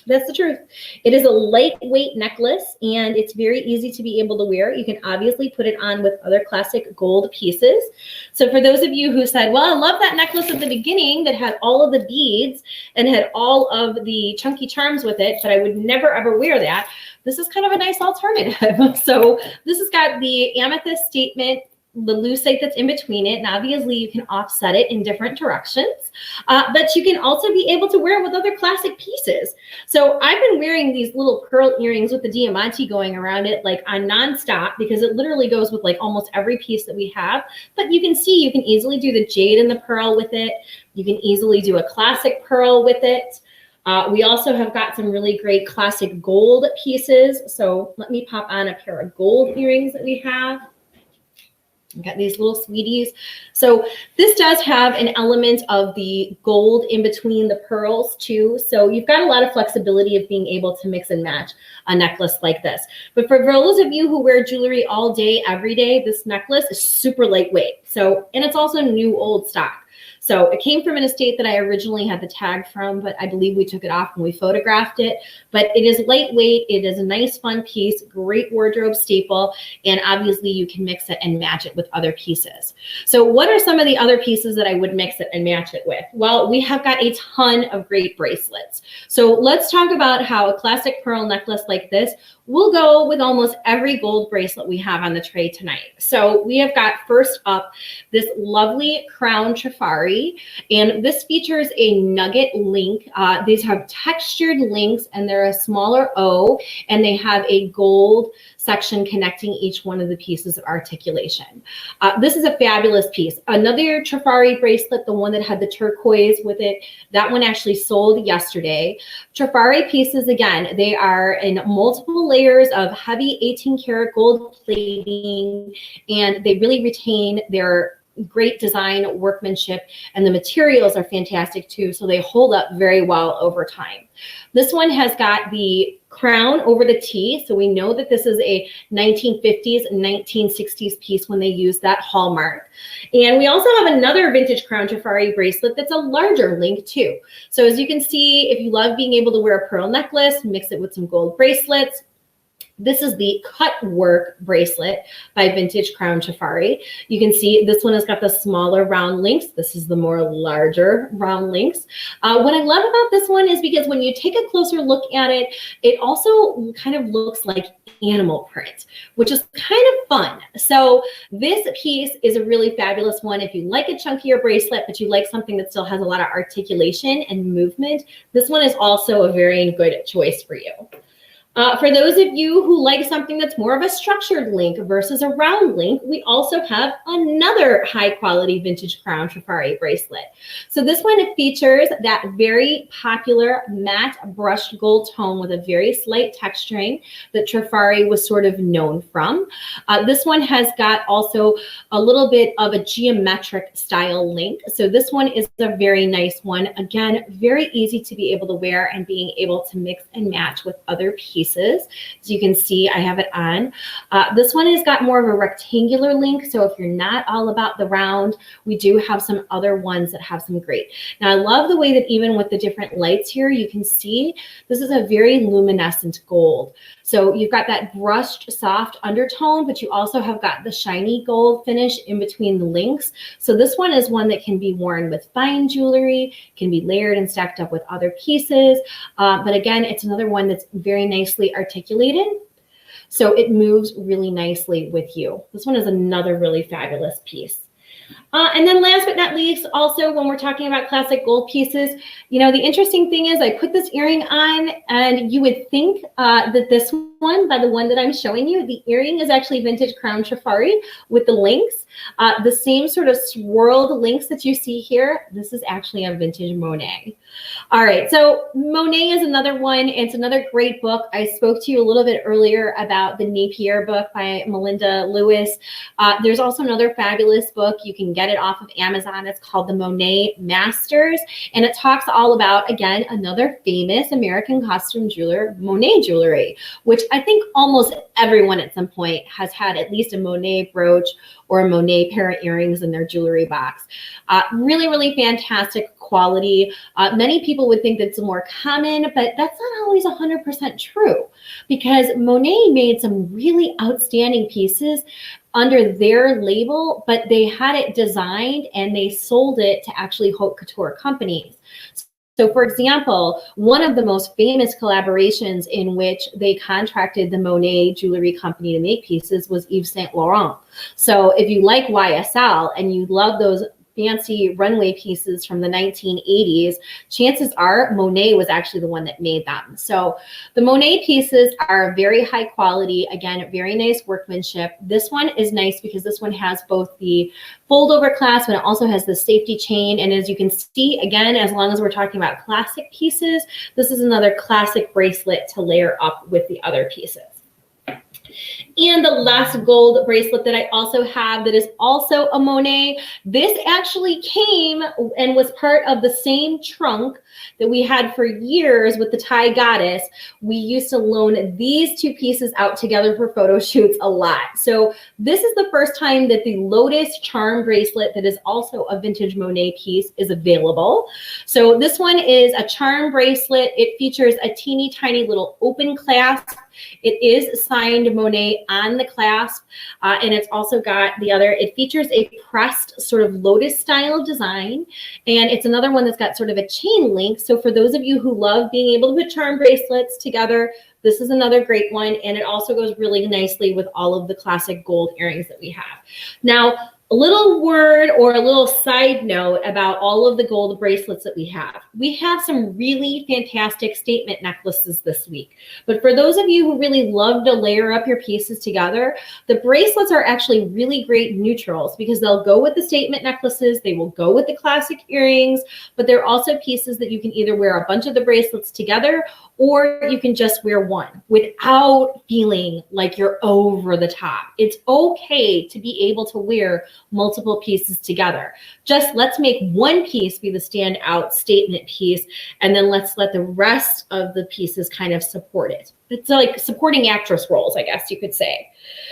That's the truth. It is a lightweight necklace, and it's very easy to be able to wear. You can obviously put it on with other classic gold pieces. So for those of you who said, well, I love that necklace at the beginning that had all of the beads and had all of the chunky charms with it, but I would never ever wear that, this is kind of a nice alternative. So this has got the amethyst statement, the lucite that's in between it, and obviously you can offset it in different directions, but you can also be able to wear it with other classic pieces. So I've been wearing these little pearl earrings with the diamante going around it like on nonstop, because it literally goes with like almost every piece that we have. But you can see, you can easily do the jade and the pearl with it. You can easily do a classic pearl with it. We also have got some really great classic gold pieces. So let me pop on a pair of gold earrings that we have. Got these little sweeties. So this does have an element of the gold in between the pearls too. So you've got a lot of flexibility of being able to mix and match a necklace like this. But for those of you who wear jewelry all day, every day, this necklace is super lightweight. So, and it's also new old stock. So it came from an estate that I originally had the tag from, but I believe we took it off when we photographed it. But it is lightweight. It is a nice, fun piece, great wardrobe staple. And obviously you can mix it and match it with other pieces. So what are some of the other pieces that I would mix it and match it with? Well, we have got a ton of great bracelets. So let's talk about how a classic pearl necklace like this will go with almost every gold bracelet we have on the tray tonight. So we have got first up this lovely crown Fari, and this features a nugget link. These have textured links and they're a smaller O, and they have a gold section connecting each one of the pieces of articulation. This is a fabulous piece. Another Fari bracelet, the one that had the turquoise with it, that one actually sold yesterday. Fari pieces, again, they are in multiple layers of heavy 18 karat gold plating, and they really retain their great design workmanship, and the materials are fantastic too, so they hold up very well over time. This one has got the crown over the T, so we know that this is a 1950s and 1960s piece when they use that hallmark. And we also have another vintage crown Fari bracelet that's a larger link too. So as you can see, if you love being able to wear a pearl necklace, mix it with some gold bracelets. This is the cut work bracelet by Vintage Crown Fari. You can see this one has got the smaller round links. This is the more larger round links. What I love about this one is because when you take a closer look at it, it also kind of looks like animal print, which is kind of fun. So this piece is a really fabulous one. If you like a chunkier bracelet, but you like something that still has a lot of articulation and movement, this one is also a very good choice for you. For those of you who like something that's more of a structured link versus a round link, we also have another high quality vintage crown Fari bracelet. So this one features that very popular matte brushed gold tone with a very slight texturing that Fari was sort of known from. This one has got also a little bit of a geometric style link. So this one is a very nice one. Again, very easy to be able to wear and being able to mix and match with other pieces. As you can see, I have it on. This one has got more of a rectangular link, so if you're not all about the round, we do have some other ones that have some great. Now, I love the way that even with the different lights here, you can see this is a very luminescent gold. So you've got that brushed soft undertone, but you also have got the shiny gold finish in between the links. So this one is one that can be worn with fine jewelry, can be layered and stacked up with other pieces. But again, it's another one that's very nicely articulated. So it moves really nicely with you. This one is another really fabulous piece. And then last but not least, also when we're talking about classic gold pieces, you know, the interesting thing is I put this earring on and you would think that this one, by the one that I'm showing you, the earring is actually vintage crown Fari with the links. The same sort of swirled links that you see here, this is actually a vintage Monet. All right, so Monet is another one. It's another great book. I spoke to you a little bit earlier about the Napier book by Melinda Lewis. There's also another fabulous book. You can get it off of Amazon. It's called The Monet Masters, and it talks all about, again, another famous American costume jeweler, Monet jewelry, which I think almost everyone at some point has had at least a Monet brooch or a Monet pair of earrings in their jewelry box. Really, really fantastic quality. Many people would think that's more common, but that's not always 100% true, because Monet made some really outstanding pieces under their label, but they had it designed and they sold it to actually haute couture companies. So for example, one of the most famous collaborations in which they contracted the Monet jewelry company to make pieces was Yves Saint Laurent. So if you like YSL and you love those fancy runway pieces from the 1980s, chances are Monet was actually the one that made them. So the Monet pieces are very high quality, again, very nice workmanship. This one is nice because this one has both the fold over clasp, but it also has the safety chain. And as you can see, again, as long as we're talking about classic pieces, this is another classic bracelet to layer up with the other pieces. And the last gold bracelet that I also have that is also a Monet. This actually came and was part of the same trunk that we had for years with the Thai goddess. We used to loan these two pieces out together for photo shoots a lot. So this is the first time that the Lotus charm bracelet that is also a vintage Monet piece is available. So this one is a charm bracelet. It features a teeny tiny little open clasp. It is signed Monet on the clasp, and it's also got the other, it features a pressed sort of lotus style design, and it's another one that's got sort of a chain link. So for those of you who love being able to put charm bracelets together, this is another great one, and it also goes really nicely with all of the classic gold earrings that we have. Now, a little word or a little side note about all of the gold bracelets that we have. We have some really fantastic statement necklaces this week. But for those of you who really love to layer up your pieces together, the bracelets are actually really great neutrals because they'll go with the statement necklaces, they will go with the classic earrings, but they're also pieces that you can either wear a bunch of the bracelets together or you can just wear one without feeling like you're over the top. It's okay to be able to wear multiple pieces together. Just let's make one piece be the standout statement piece, and then let's let the rest of the pieces kind of support it. It's like supporting actress roles, I guess you could say.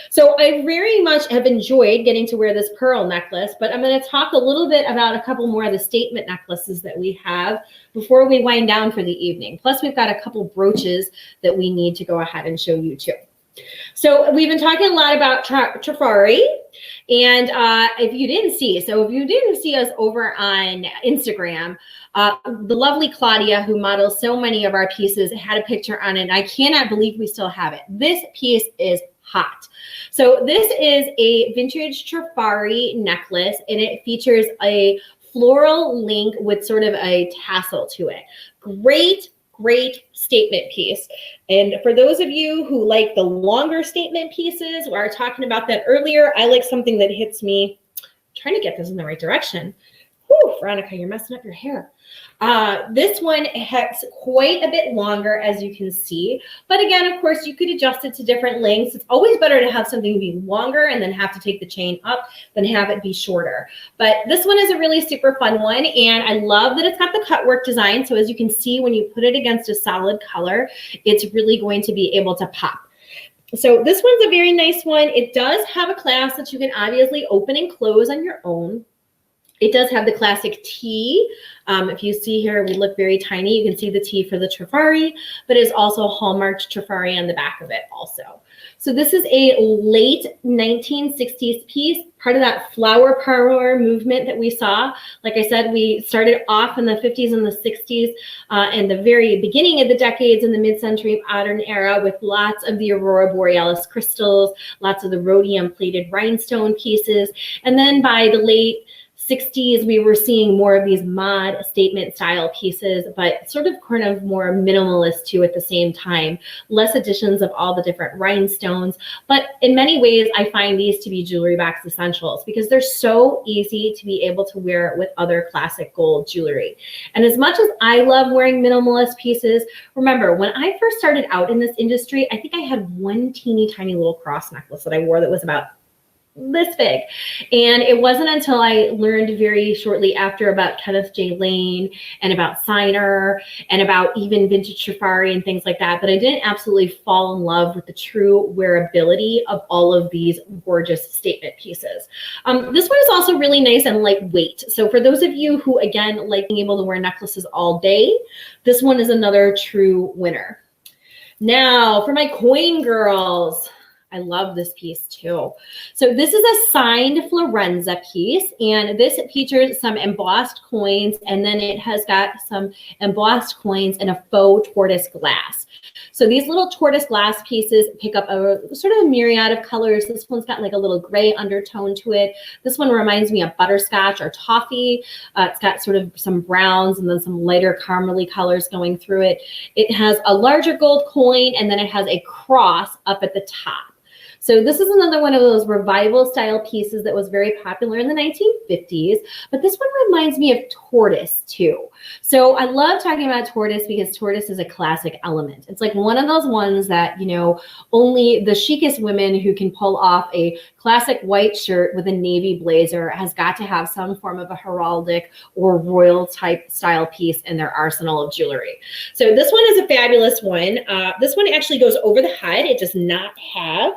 So I very much have enjoyed getting to wear this pearl necklace, but I'm going to talk a little bit about a couple more of the statement necklaces that we have before we wind down for the evening. Plus, we've got a couple brooches that we need to go ahead and show you too. So we've been talking a lot about Fari, and if you didn't see us over on Instagram, the lovely Claudia, who models so many of our pieces, had a picture on it, and I cannot believe we still have it. This piece is hot. So this is a vintage Fari necklace, and it features a floral link with sort of a tassel to it. Great statement piece. And for those of you who like the longer statement pieces, we were talking about that earlier, I like something that hits me. I'm trying to get this in the right direction. Whew, Veronica, you're messing up your hair. This one has quite a bit longer, as you can see. But again, of course, you could adjust it to different lengths. It's always better to have something be longer and then have to take the chain up than have it be shorter. But this one is a really super fun one, and I love that it's got the cut work design. So as you can see, when you put it against a solid color, it's really going to be able to pop. So this one's a very nice one. It does have a clasp that you can obviously open and close on your own. It does have the classic T. If you see here, we look very tiny. You can see the T for the Fari, but it's also hallmarked Fari on the back of it also. So this is a late 1960s piece, part of that flower power movement that we saw. Like I said, we started off in the 50s and the 60s and the very beginning of the decades in the mid-century modern era with lots of the Aurora Borealis crystals, lots of the rhodium plated rhinestone pieces. And then by the late 60s, we were seeing more of these mod statement style pieces, but sort of kind of more minimalist too at the same time. Less additions of all the different rhinestones. But in many ways, I find these to be jewelry box essentials because they're so easy to be able to wear with other classic gold jewelry. And as much as I love wearing minimalist pieces, remember, when I first started out in this industry, I think I had one teeny tiny little cross necklace that I wore that was about this big. And it wasn't until I learned very shortly after about Kenneth J. Lane and about Signer and about even vintage Fari and things like that, that I didn't absolutely fall in love with the true wearability of all of these gorgeous statement pieces. This one is also really nice and lightweight. So for those of you who, again, like being able to wear necklaces all day, this one is another true winner. Now for my coin girls. I love this piece too. So this is a signed Lorenza piece, and this features some embossed coins, and then it has got some embossed coins in a faux tortoise glass. So these little tortoise glass pieces pick up a sort of a myriad of colors. This one's got like a little gray undertone to it. This one reminds me of butterscotch or toffee. It's got sort of some browns and then some lighter caramely colors going through it. It has a larger gold coin, and then it has a cross up at the top. So this is another one of those revival style pieces that was very popular in the 1950s, but this one reminds me of tortoise too. So I love talking about tortoise because tortoise is a classic element. It's like one of those ones that, you know, only the chicest women who can pull off a classic white shirt with a navy blazer has got to have some form of a heraldic or royal type style piece in their arsenal of jewelry. So this one is a fabulous one. This one actually goes over the head. It does not have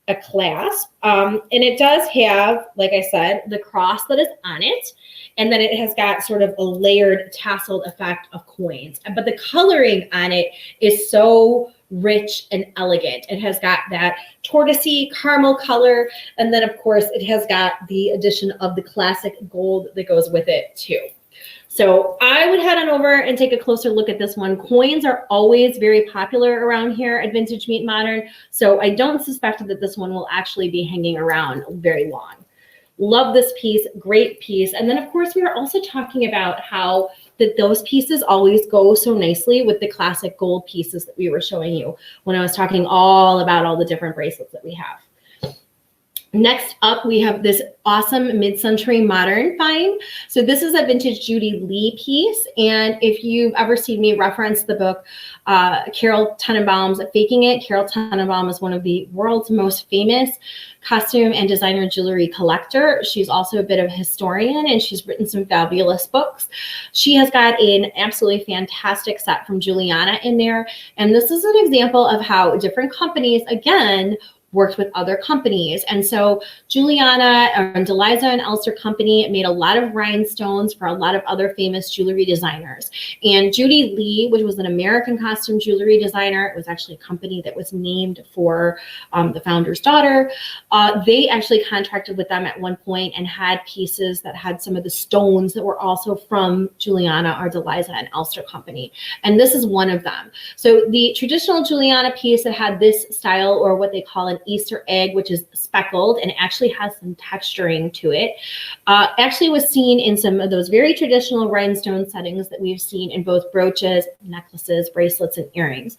a clasp. And it does have, like I said, the cross that is on it. And then it has got sort of a layered tasseled effect of coins. But the coloring on it is so rich and elegant. It has got that tortoisey caramel color. And then, of course, it has got the addition of the classic gold that goes with it, too. So I would head on over and take a closer look at this one. Coins are always very popular around here at Vintage Meet Modern, so I don't suspect that this one will actually be hanging around very long. Love this piece, great piece. And then, of course, we are also talking about how that those pieces always go so nicely with the classic gold pieces that we were showing you when I was talking all about all the different bracelets that we have. Next up, we have this awesome mid-century modern find. So this is a vintage Judy Lee piece. And if you've ever seen me reference the book, Carol Tenenbaum's Faking It, Carol Tenenbaum is one of the world's most famous costume and designer jewelry collector. She's also a bit of a historian, and she's written some fabulous books. She has got an absolutely fantastic set from Juliana in there. And this is an example of how different companies, again, worked with other companies. And so Juliana and Deliza and Elster Company made a lot of rhinestones for a lot of other famous jewelry designers. And Judy Lee, which was an American costume jewelry designer, it was actually a company that was named for the founder's daughter. They actually contracted with them at one point and had pieces that had some of the stones that were also from Juliana or Deliza and Elster Company. And this is one of them. So the traditional Juliana piece that had this style, or what they call an Easter egg, which is speckled and actually has some texturing to it, actually was seen in some of those very traditional rhinestone settings that we've seen in both brooches, necklaces, bracelets, and earrings.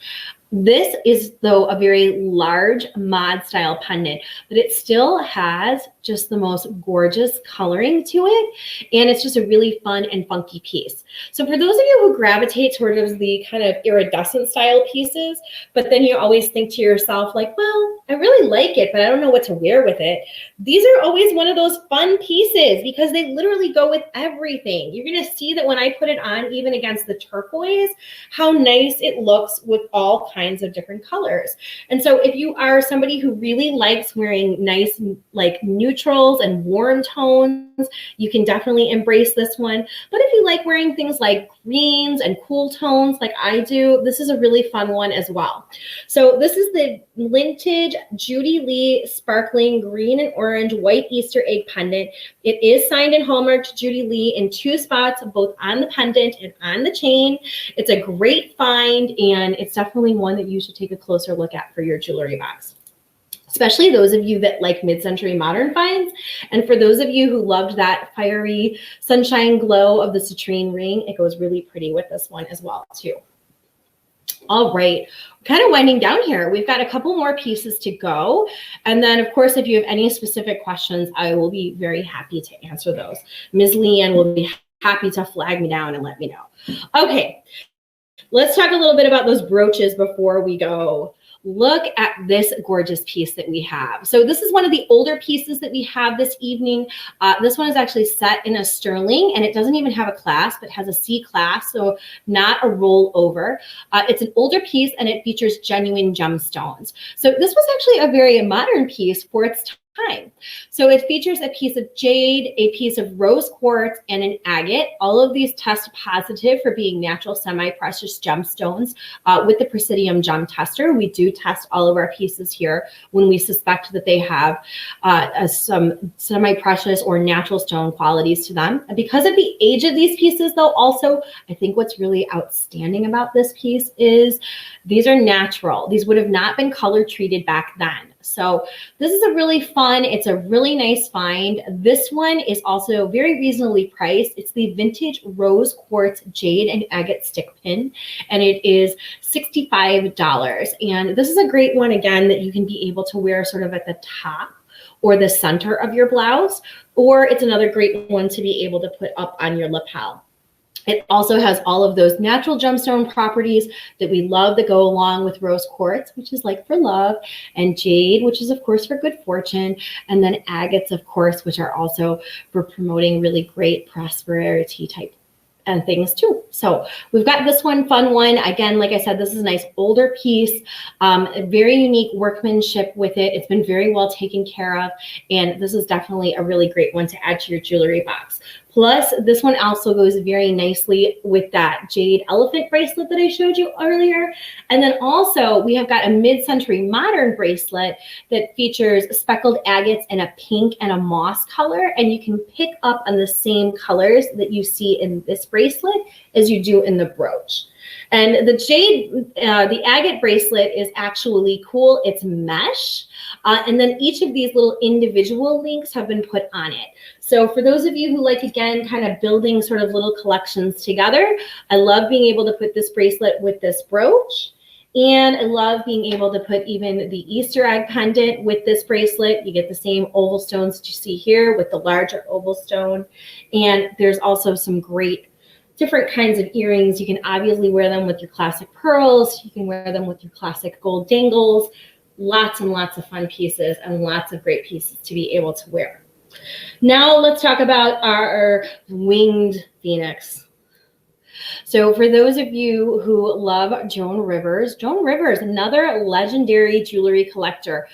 This is, though, a very large mod style pendant, but it still has just the most gorgeous coloring to it. And it's just a really fun and funky piece. So for those of you who gravitate towards the kind of iridescent style pieces, but then you always think to yourself like, well, I really like it, but I don't know what to wear with it. These are always one of those fun pieces because they literally go with everything. You're going to see that when I put it on, even against the turquoise, how nice it looks with all kinds of different colors. And so if you are somebody who really likes wearing nice, like neutrals and warm tones, you can definitely embrace this one. But if you like wearing things like greens and cool tones like I do, this is a really fun one as well. So this is the vintage Judy Lee sparkling green and orange white Easter egg pendant. It is signed and hallmarked Judy Lee in 2 spots, both on the pendant and on the chain. It's a great find, and it's definitely one that you should take a closer look at for your jewelry box, especially those of you that like mid-century modern finds. And for those of you who loved that fiery sunshine glow of the citrine ring, it goes really pretty with this one as well too. All right, kind of winding down here. We've got a couple more pieces to go. And then, of course, if you have any specific questions, I will be very happy to answer those. Ms. Leanne will be happy to flag me down and let me know. Okay, let's talk a little bit about those brooches before we go. Look at this gorgeous piece that we have. So this is one of the older pieces that we have this evening. This one is actually set in a sterling, and it doesn't even have a clasp. It has a C clasp, so not a roll over. It's an older piece, and it features genuine gemstones. So this was actually a very modern piece for its time. So it features a piece of jade, a piece of rose quartz, and an agate. All of these test positive for being natural semi-precious gemstones with the Presidium gem tester. We do test all of our pieces here when we suspect that they have some semi-precious or natural stone qualities to them. And because of the age of these pieces, though, also, I think what's really outstanding about this piece is these are natural. These would have not been color treated back then. So this is a really fun, it's a really nice find. This one is also very reasonably priced. It's the vintage rose quartz jade and agate stick pin, and it is $65. And this is a great one, again, that you can be able to wear sort of at the top or the center of your blouse, or it's another great one to be able to put up on your lapel. It also has all of those natural gemstone properties that we love that go along with rose quartz, which is like for love, and jade, which is of course for good fortune, and then agates, of course, which are also for promoting really great prosperity type and things too. So we've got this one, fun one. Again, like I said, this is a nice older piece, a very unique workmanship with it. It's been very well taken care of, and this is definitely a really great one to add to your jewelry box. Plus, this one also goes very nicely with that jade elephant bracelet that I showed you earlier. And then also we have got a mid-century modern bracelet that features speckled agates in a pink and a moss color. And you can pick up on the same colors that you see in this bracelet as you do in the brooch. And the jade, the agate bracelet is actually cool. It's mesh. And then each of these little individual links have been put on it. So for those of you who like, again, kind of building sort of little collections together, I love being able to put this bracelet with this brooch. And I love being able to put even the Easter egg pendant with this bracelet. You get the same oval stones that you see here with the larger oval stone. And there's also some great different kinds of earrings. You can obviously wear them with your classic pearls. You can wear them with your classic gold dangles. Lots and lots of fun pieces and lots of great pieces to be able to wear. Now let's talk about our winged phoenix. So for those of you who love Joan Rivers, another legendary jewelry collector.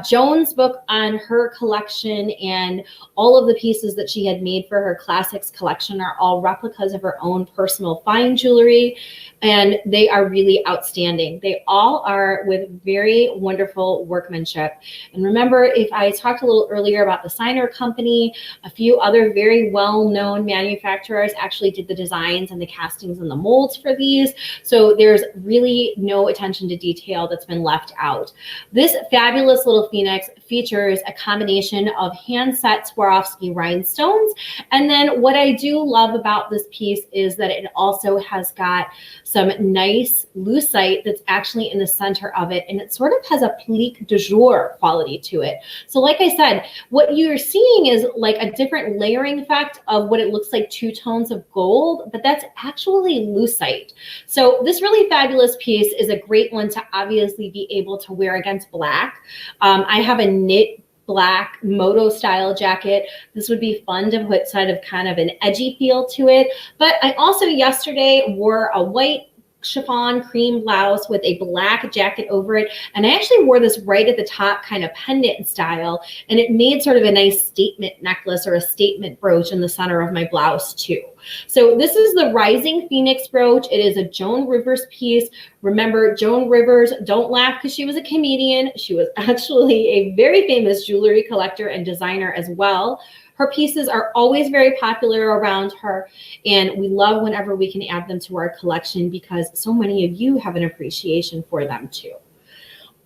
Joan's book on her collection and all of the pieces that she had made for her classics collection are all replicas of her own personal fine jewelry, and they are really outstanding. They all are with very wonderful workmanship. And remember, if I talked a little earlier about the Signer Company, a few other very well-known manufacturers actually did the designs and the castings and the molds for these. So there's really no attention to detail that's been left out. This fabulous little phoenix features a combination of hand-set Swarovski rhinestones. And then what I do love about this piece is that it also has got some nice lucite that's actually in the center of it. And it sort of has a plique de jour quality to it. So like I said, what you're seeing is like a different layering effect of what it looks like two tones of gold, but that's actually lucite. So this really fabulous piece is a great one to obviously be able to wear against black. I have a knit black moto style jacket. This would be fun to put sort of kind of an edgy feel to it. But I also yesterday wore a white chiffon cream blouse with a black jacket over it. And I actually wore this right at the top kind of pendant style. And it made sort of a nice statement necklace or a statement brooch in the center of my blouse too. So this is the Rising Phoenix brooch. It is a Joan Rivers piece. Remember, Joan Rivers, don't laugh because she was a comedian. She was actually a very famous jewelry collector and designer as well. Her pieces are always very popular around her, and we love whenever we can add them to our collection because so many of you have an appreciation for them too.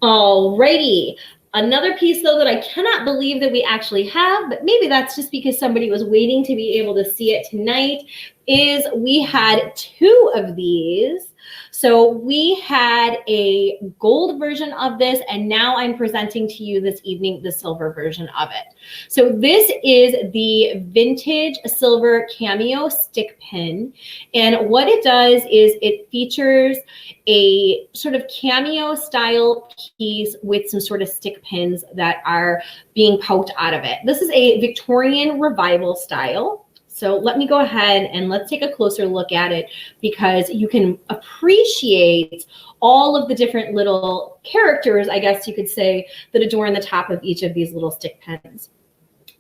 Alrighty. Another piece, though, that I cannot believe that we actually have, but maybe that's just because somebody was waiting to be able to see it tonight, is we had two of these. So we had a gold version of this, and now I'm presenting to you this evening the silver version of it. So this is the vintage silver cameo stick pin. And what it does is it features a sort of cameo style piece with some sort of stick pins that are being poked out of it. This is a Victorian revival style. So let me go ahead and let's take a closer look at it because you can appreciate all of the different little characters, I guess you could say, that adorn the top of each of these little stick pins.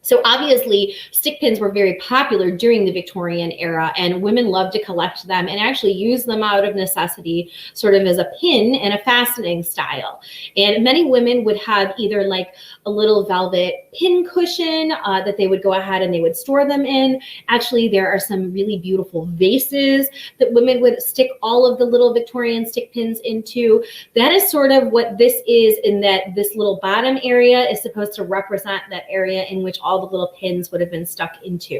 So obviously, stick pins were very popular during the Victorian era, and women loved to collect them and actually use them out of necessity, sort of as a pin and a fastening style. And many women would have either like a little velvet pin cushion that they would go ahead and they would store them in. Actually, there are some really beautiful vases that women would stick all of the little Victorian stick pins into. That is sort of what this is, in that this little bottom area is supposed to represent that area in which all the little pins would have been stuck into.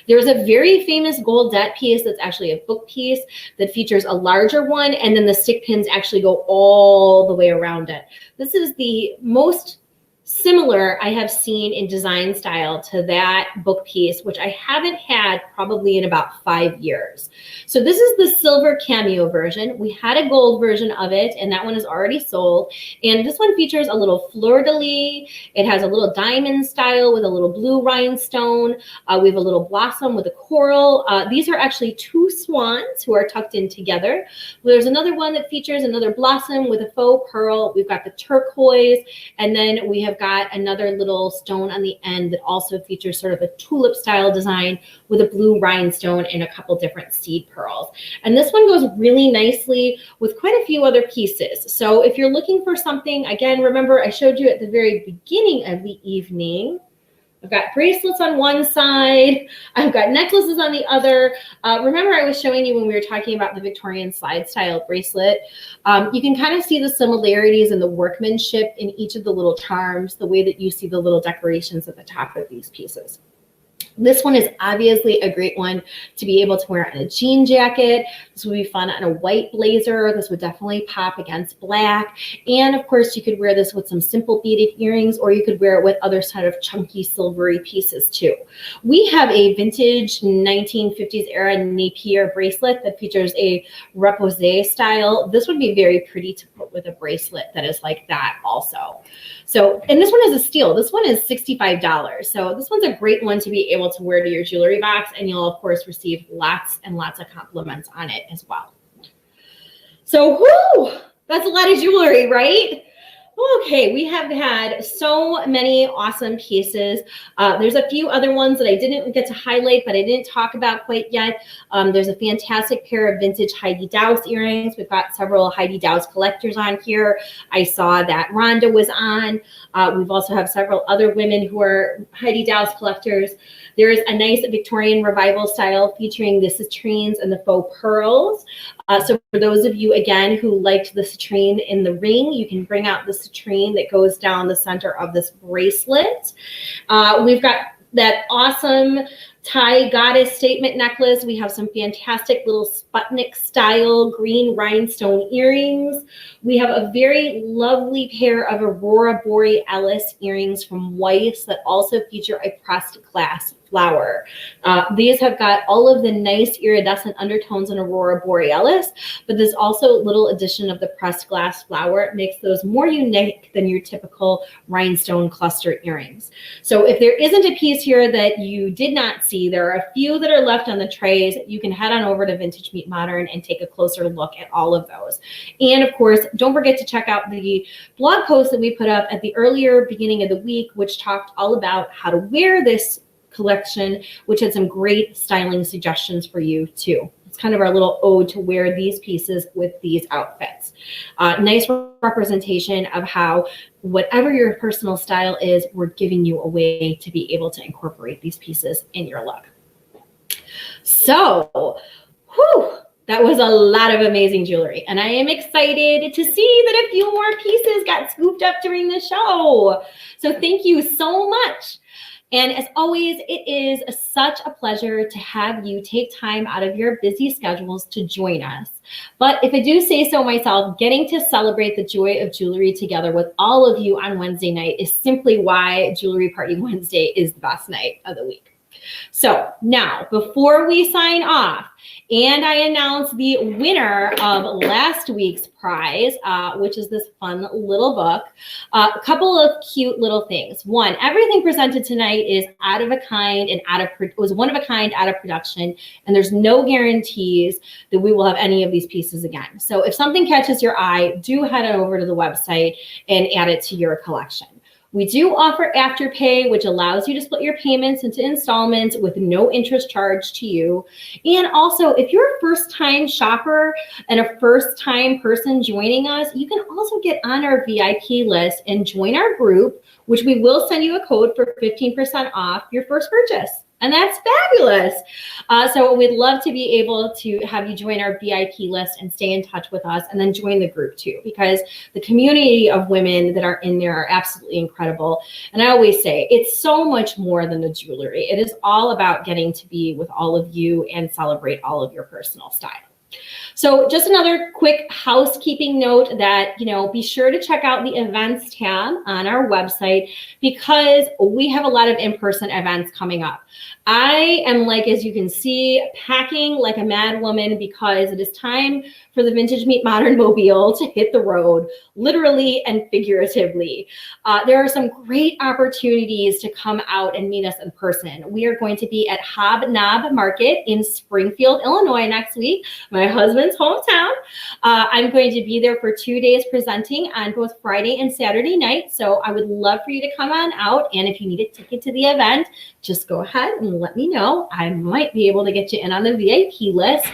There's a very famous goldette piece that's actually a book piece that features a larger one, and then the stick pins actually go all the way around it. This is the most similar I have seen in design style to that book piece, which I haven't had probably in about 5 years. So this is the silver cameo version. We had a gold version of it, and that one is already sold. And this one features a little fleur-de-lis. It has a little diamond style with a little blue rhinestone. We have a little blossom with a coral. These are actually 2 swans who are tucked in together. There's another one that features another blossom with a faux pearl. We've got the turquoise, and then we have got another little stone on the end that also features sort of a tulip style design with a blue rhinestone and a couple different seed pearls. And this one goes really nicely with quite a few other pieces. So if you're looking for something, again, remember I showed you at the very beginning of the evening, I've got bracelets on one side. I've got necklaces on the other. Remember I was showing you when we were talking about the Victorian slide style bracelet. You can kind of see the similarities in the workmanship in each of the little charms, the way that you see the little decorations at the top of these pieces. This one is obviously a great one to be able to wear on a jean jacket. This would be fun on a white blazer. This would definitely pop against black. And of course, you could wear this with some simple beaded earrings, or you could wear it with other sort of chunky silvery pieces too. We have a vintage 1950s era Napier bracelet that features a repoussé style. This would be very pretty to put with a bracelet that is like that also. So, and this one is a steal. This one is $65. So this one's a great one to be able to wear to your jewelry box, and you'll of course receive lots and lots of compliments on it as well. So, whoo, that's a lot of jewelry, right? Okay, we have had so many awesome pieces. There's a few other ones that I didn't get to highlight, but I didn't talk about quite yet. There's a fantastic pair of vintage Heidi Daus earrings. We've got several Heidi Daus collectors on here. I saw that Rhonda was on. We've also have several other women who are Heidi Daus collectors. There's a nice Victorian revival style featuring the citrines and the faux pearls. So for those of you, again, who liked the citrine in the ring, you can bring out the citrine that goes down the center of this bracelet. We've got that awesome Thai goddess statement necklace. We have some fantastic little Sputnik style green rhinestone earrings. We have a very lovely pair of Aurora Borealis earrings from Weiss that also feature a pressed glass flower. These have got all of the nice iridescent undertones in Aurora Borealis, but there's also a little addition of the pressed glass flower. It makes those more unique than your typical rhinestone cluster earrings. So if there isn't a piece here that you did not see, there are a few that are left on the trays. You can head on over to Vintage Meet Modern and take a closer look at all of those. And of course, don't forget to check out the blog post that we put up at the earlier beginning of the week, which talked all about how to wear this collection, which had some great styling suggestions for you too. It's kind of our little ode to wear these pieces with these outfits. Nice representation of how whatever your personal style is, we're giving you a way to be able to incorporate these pieces in your look. So, whew, that was a lot of amazing jewelry, and I am excited to see that a few more pieces got scooped up during the show. So thank you so much. And as always, it is such a pleasure to have you take time out of your busy schedules to join us. But if I do say so myself, getting to celebrate the joy of jewelry together with all of you on Wednesday night is simply why Jewelry Party Wednesday is the best night of the week. So now, before we sign off, and I announce the winner of last week's prize, which is this fun little book, a couple of cute little things. One, everything presented tonight is out of a kind and was one of a kind, out of production, and there's no guarantees that we will have any of these pieces again. So if something catches your eye, do head on over to the website and add it to your collection. We do offer Afterpay, which allows you to split your payments into installments with no interest charged to you. And also, if you're a first-time shopper and a first-time person joining us, you can also get on our VIP list and join our group, which we will send you a code for 15% off your first purchase. And that's fabulous. So we'd love to be able to have you join our VIP list and stay in touch with us, and then join the group too, because the community of women that are in there are absolutely incredible. And I always say it's so much more than the jewelry. It is all about getting to be with all of you and celebrate all of your personal style. So just another quick housekeeping note that, be sure to check out the events tab on our website, because we have a lot of in-person events coming up. I am, like, as you can see, packing like a mad woman, because it is time for the Vintage Meet Modern mobile to hit the road, literally and figuratively. There are some great opportunities to come out and meet us in person. We are going to be at Hobnob Market in Springfield, Illinois next week, my husband's hometown. I'm going to be there for 2 days presenting on both Friday and Saturday night. So I would love for you to come on out. And if you need a ticket to the event, just go ahead and let me know. I might be able to get you in on the VIP list.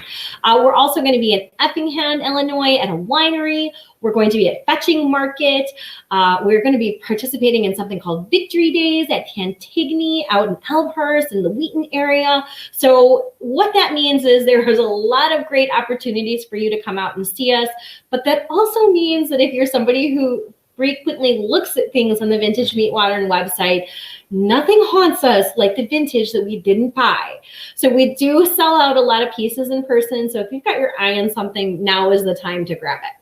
We're also going to be in Effingham, Illinois at a winery. We're going to be at Fetching Market. We're going to be participating in something called Victory Days at Cantigny out in Elmhurst in the Wheaton area. So what that means is there's a lot of great opportunities for you to come out and see us. But that also means that if you're somebody who frequently looks at things on the Vintage Meet Modern website, nothing haunts us like the vintage that we didn't buy. So we do sell out a lot of pieces in person. So if you've got your eye on something, now is the time to grab it.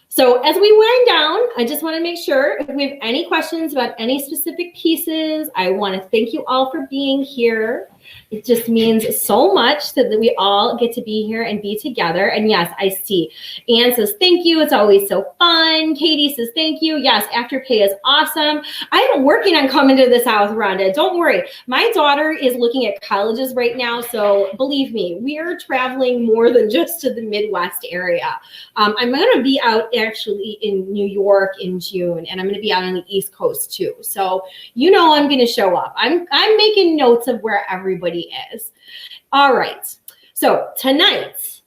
So as we wind down, I just want to make sure if we have any questions about any specific pieces, I want to thank you all for being here. It just means so much that we all get to be here and be together. And yes, I see. Anne says, thank you. It's always so fun. Katie says, thank you. Yes, Afterpay is awesome. I'm working on coming to the South, Rhonda. Don't worry. My daughter is looking at colleges right now. So believe me, we are traveling more than just to the Midwest area. I'm going to be out actually in New York in June, and I'm going to be out on the East Coast too. So I'm going to show up. I'm making notes of where everybody is. All right. So tonight,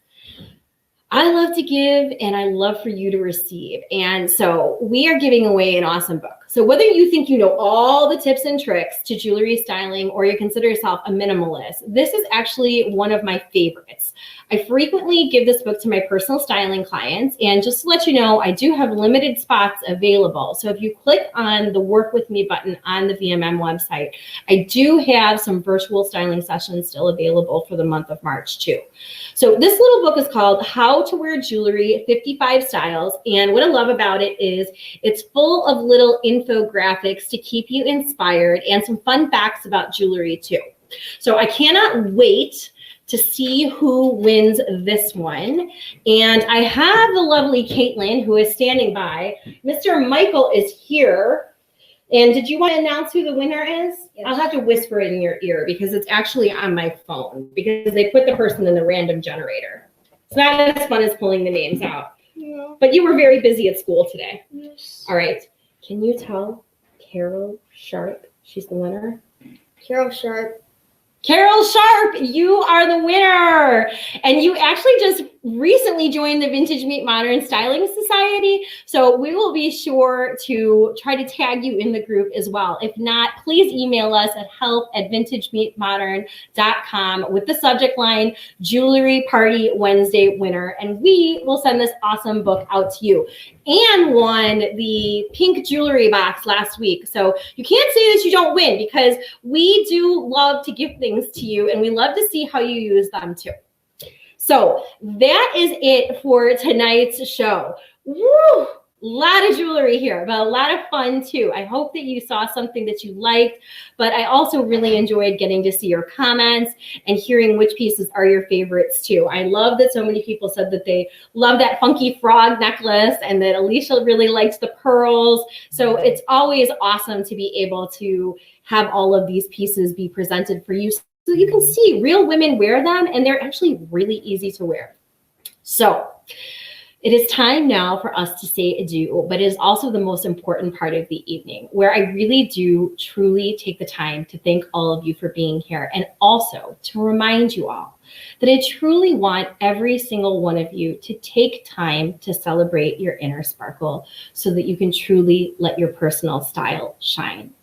I love to give and I love for you to receive. And so we are giving away an awesome book. So whether you think you know all the tips and tricks to jewelry styling or you consider yourself a minimalist, this is actually one of my favorites. I frequently give this book to my personal styling clients. And just to let you know, I do have limited spots available. So if you click on the Work With Me button on the VMM website, I do have some virtual styling sessions still available for the month of March too. So this little book is called How to Wear Jewelry, 55 Styles. And what I love about it is it's full of little infographics to keep you inspired and some fun facts about jewelry too. So I cannot wait to see who wins this one. And I have the lovely Caitlin who is standing by. Mr. Michael is here. And did you want to announce who the winner is? Yes. I'll have to whisper it in your ear because it's actually on my phone because they put the person in the random generator. It's not as fun as pulling the names out. No. But you were very busy at school today. Yes. All right. Can you tell Carol Sharp she's the winner? Carol Sharp. Carol Sharp, you are the winner. And you actually just recently joined the Vintage Meet Modern Styling Society. So we will be sure to try to tag you in the group as well. If not, please email us at help@vintagemeetmodern.com with the subject line, Jewelry Party Wednesday winner. And we will send this awesome book out to you. Anne won the pink jewelry box last week. So you can't say that you don't win because we do love to give things to you and we love to see how you use them too. So that is it for tonight's show. Woo! A lot of jewelry here, but a lot of fun too. I hope that you saw something that you liked, but I also really enjoyed getting to see your comments and hearing which pieces are your favorites too. I love that so many people said that they love that funky frog necklace and that Alicia really liked the pearls. So it's always awesome to be able to have all of these pieces be presented for you so you can see real women wear them and they're actually really easy to wear. So It is time now for us to say adieu, but it is also the most important part of the evening, where I really do truly take the time to thank all of you for being here, and also to remind you all that I truly want every single one of you to take time to celebrate your inner sparkle so that you can truly let your personal style shine.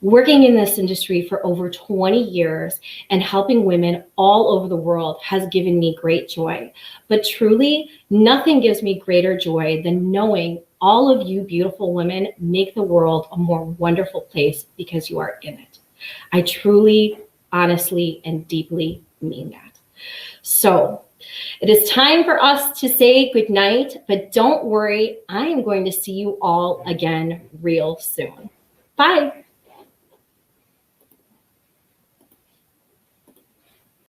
Working in this industry for over 20 years and helping women all over the world has given me great joy. But truly, nothing gives me greater joy than knowing all of you beautiful women make the world a more wonderful place because you are in it. I truly, honestly, and deeply mean that. So it is time for us to say goodnight, but don't worry, I am going to see you all again real soon. Bye.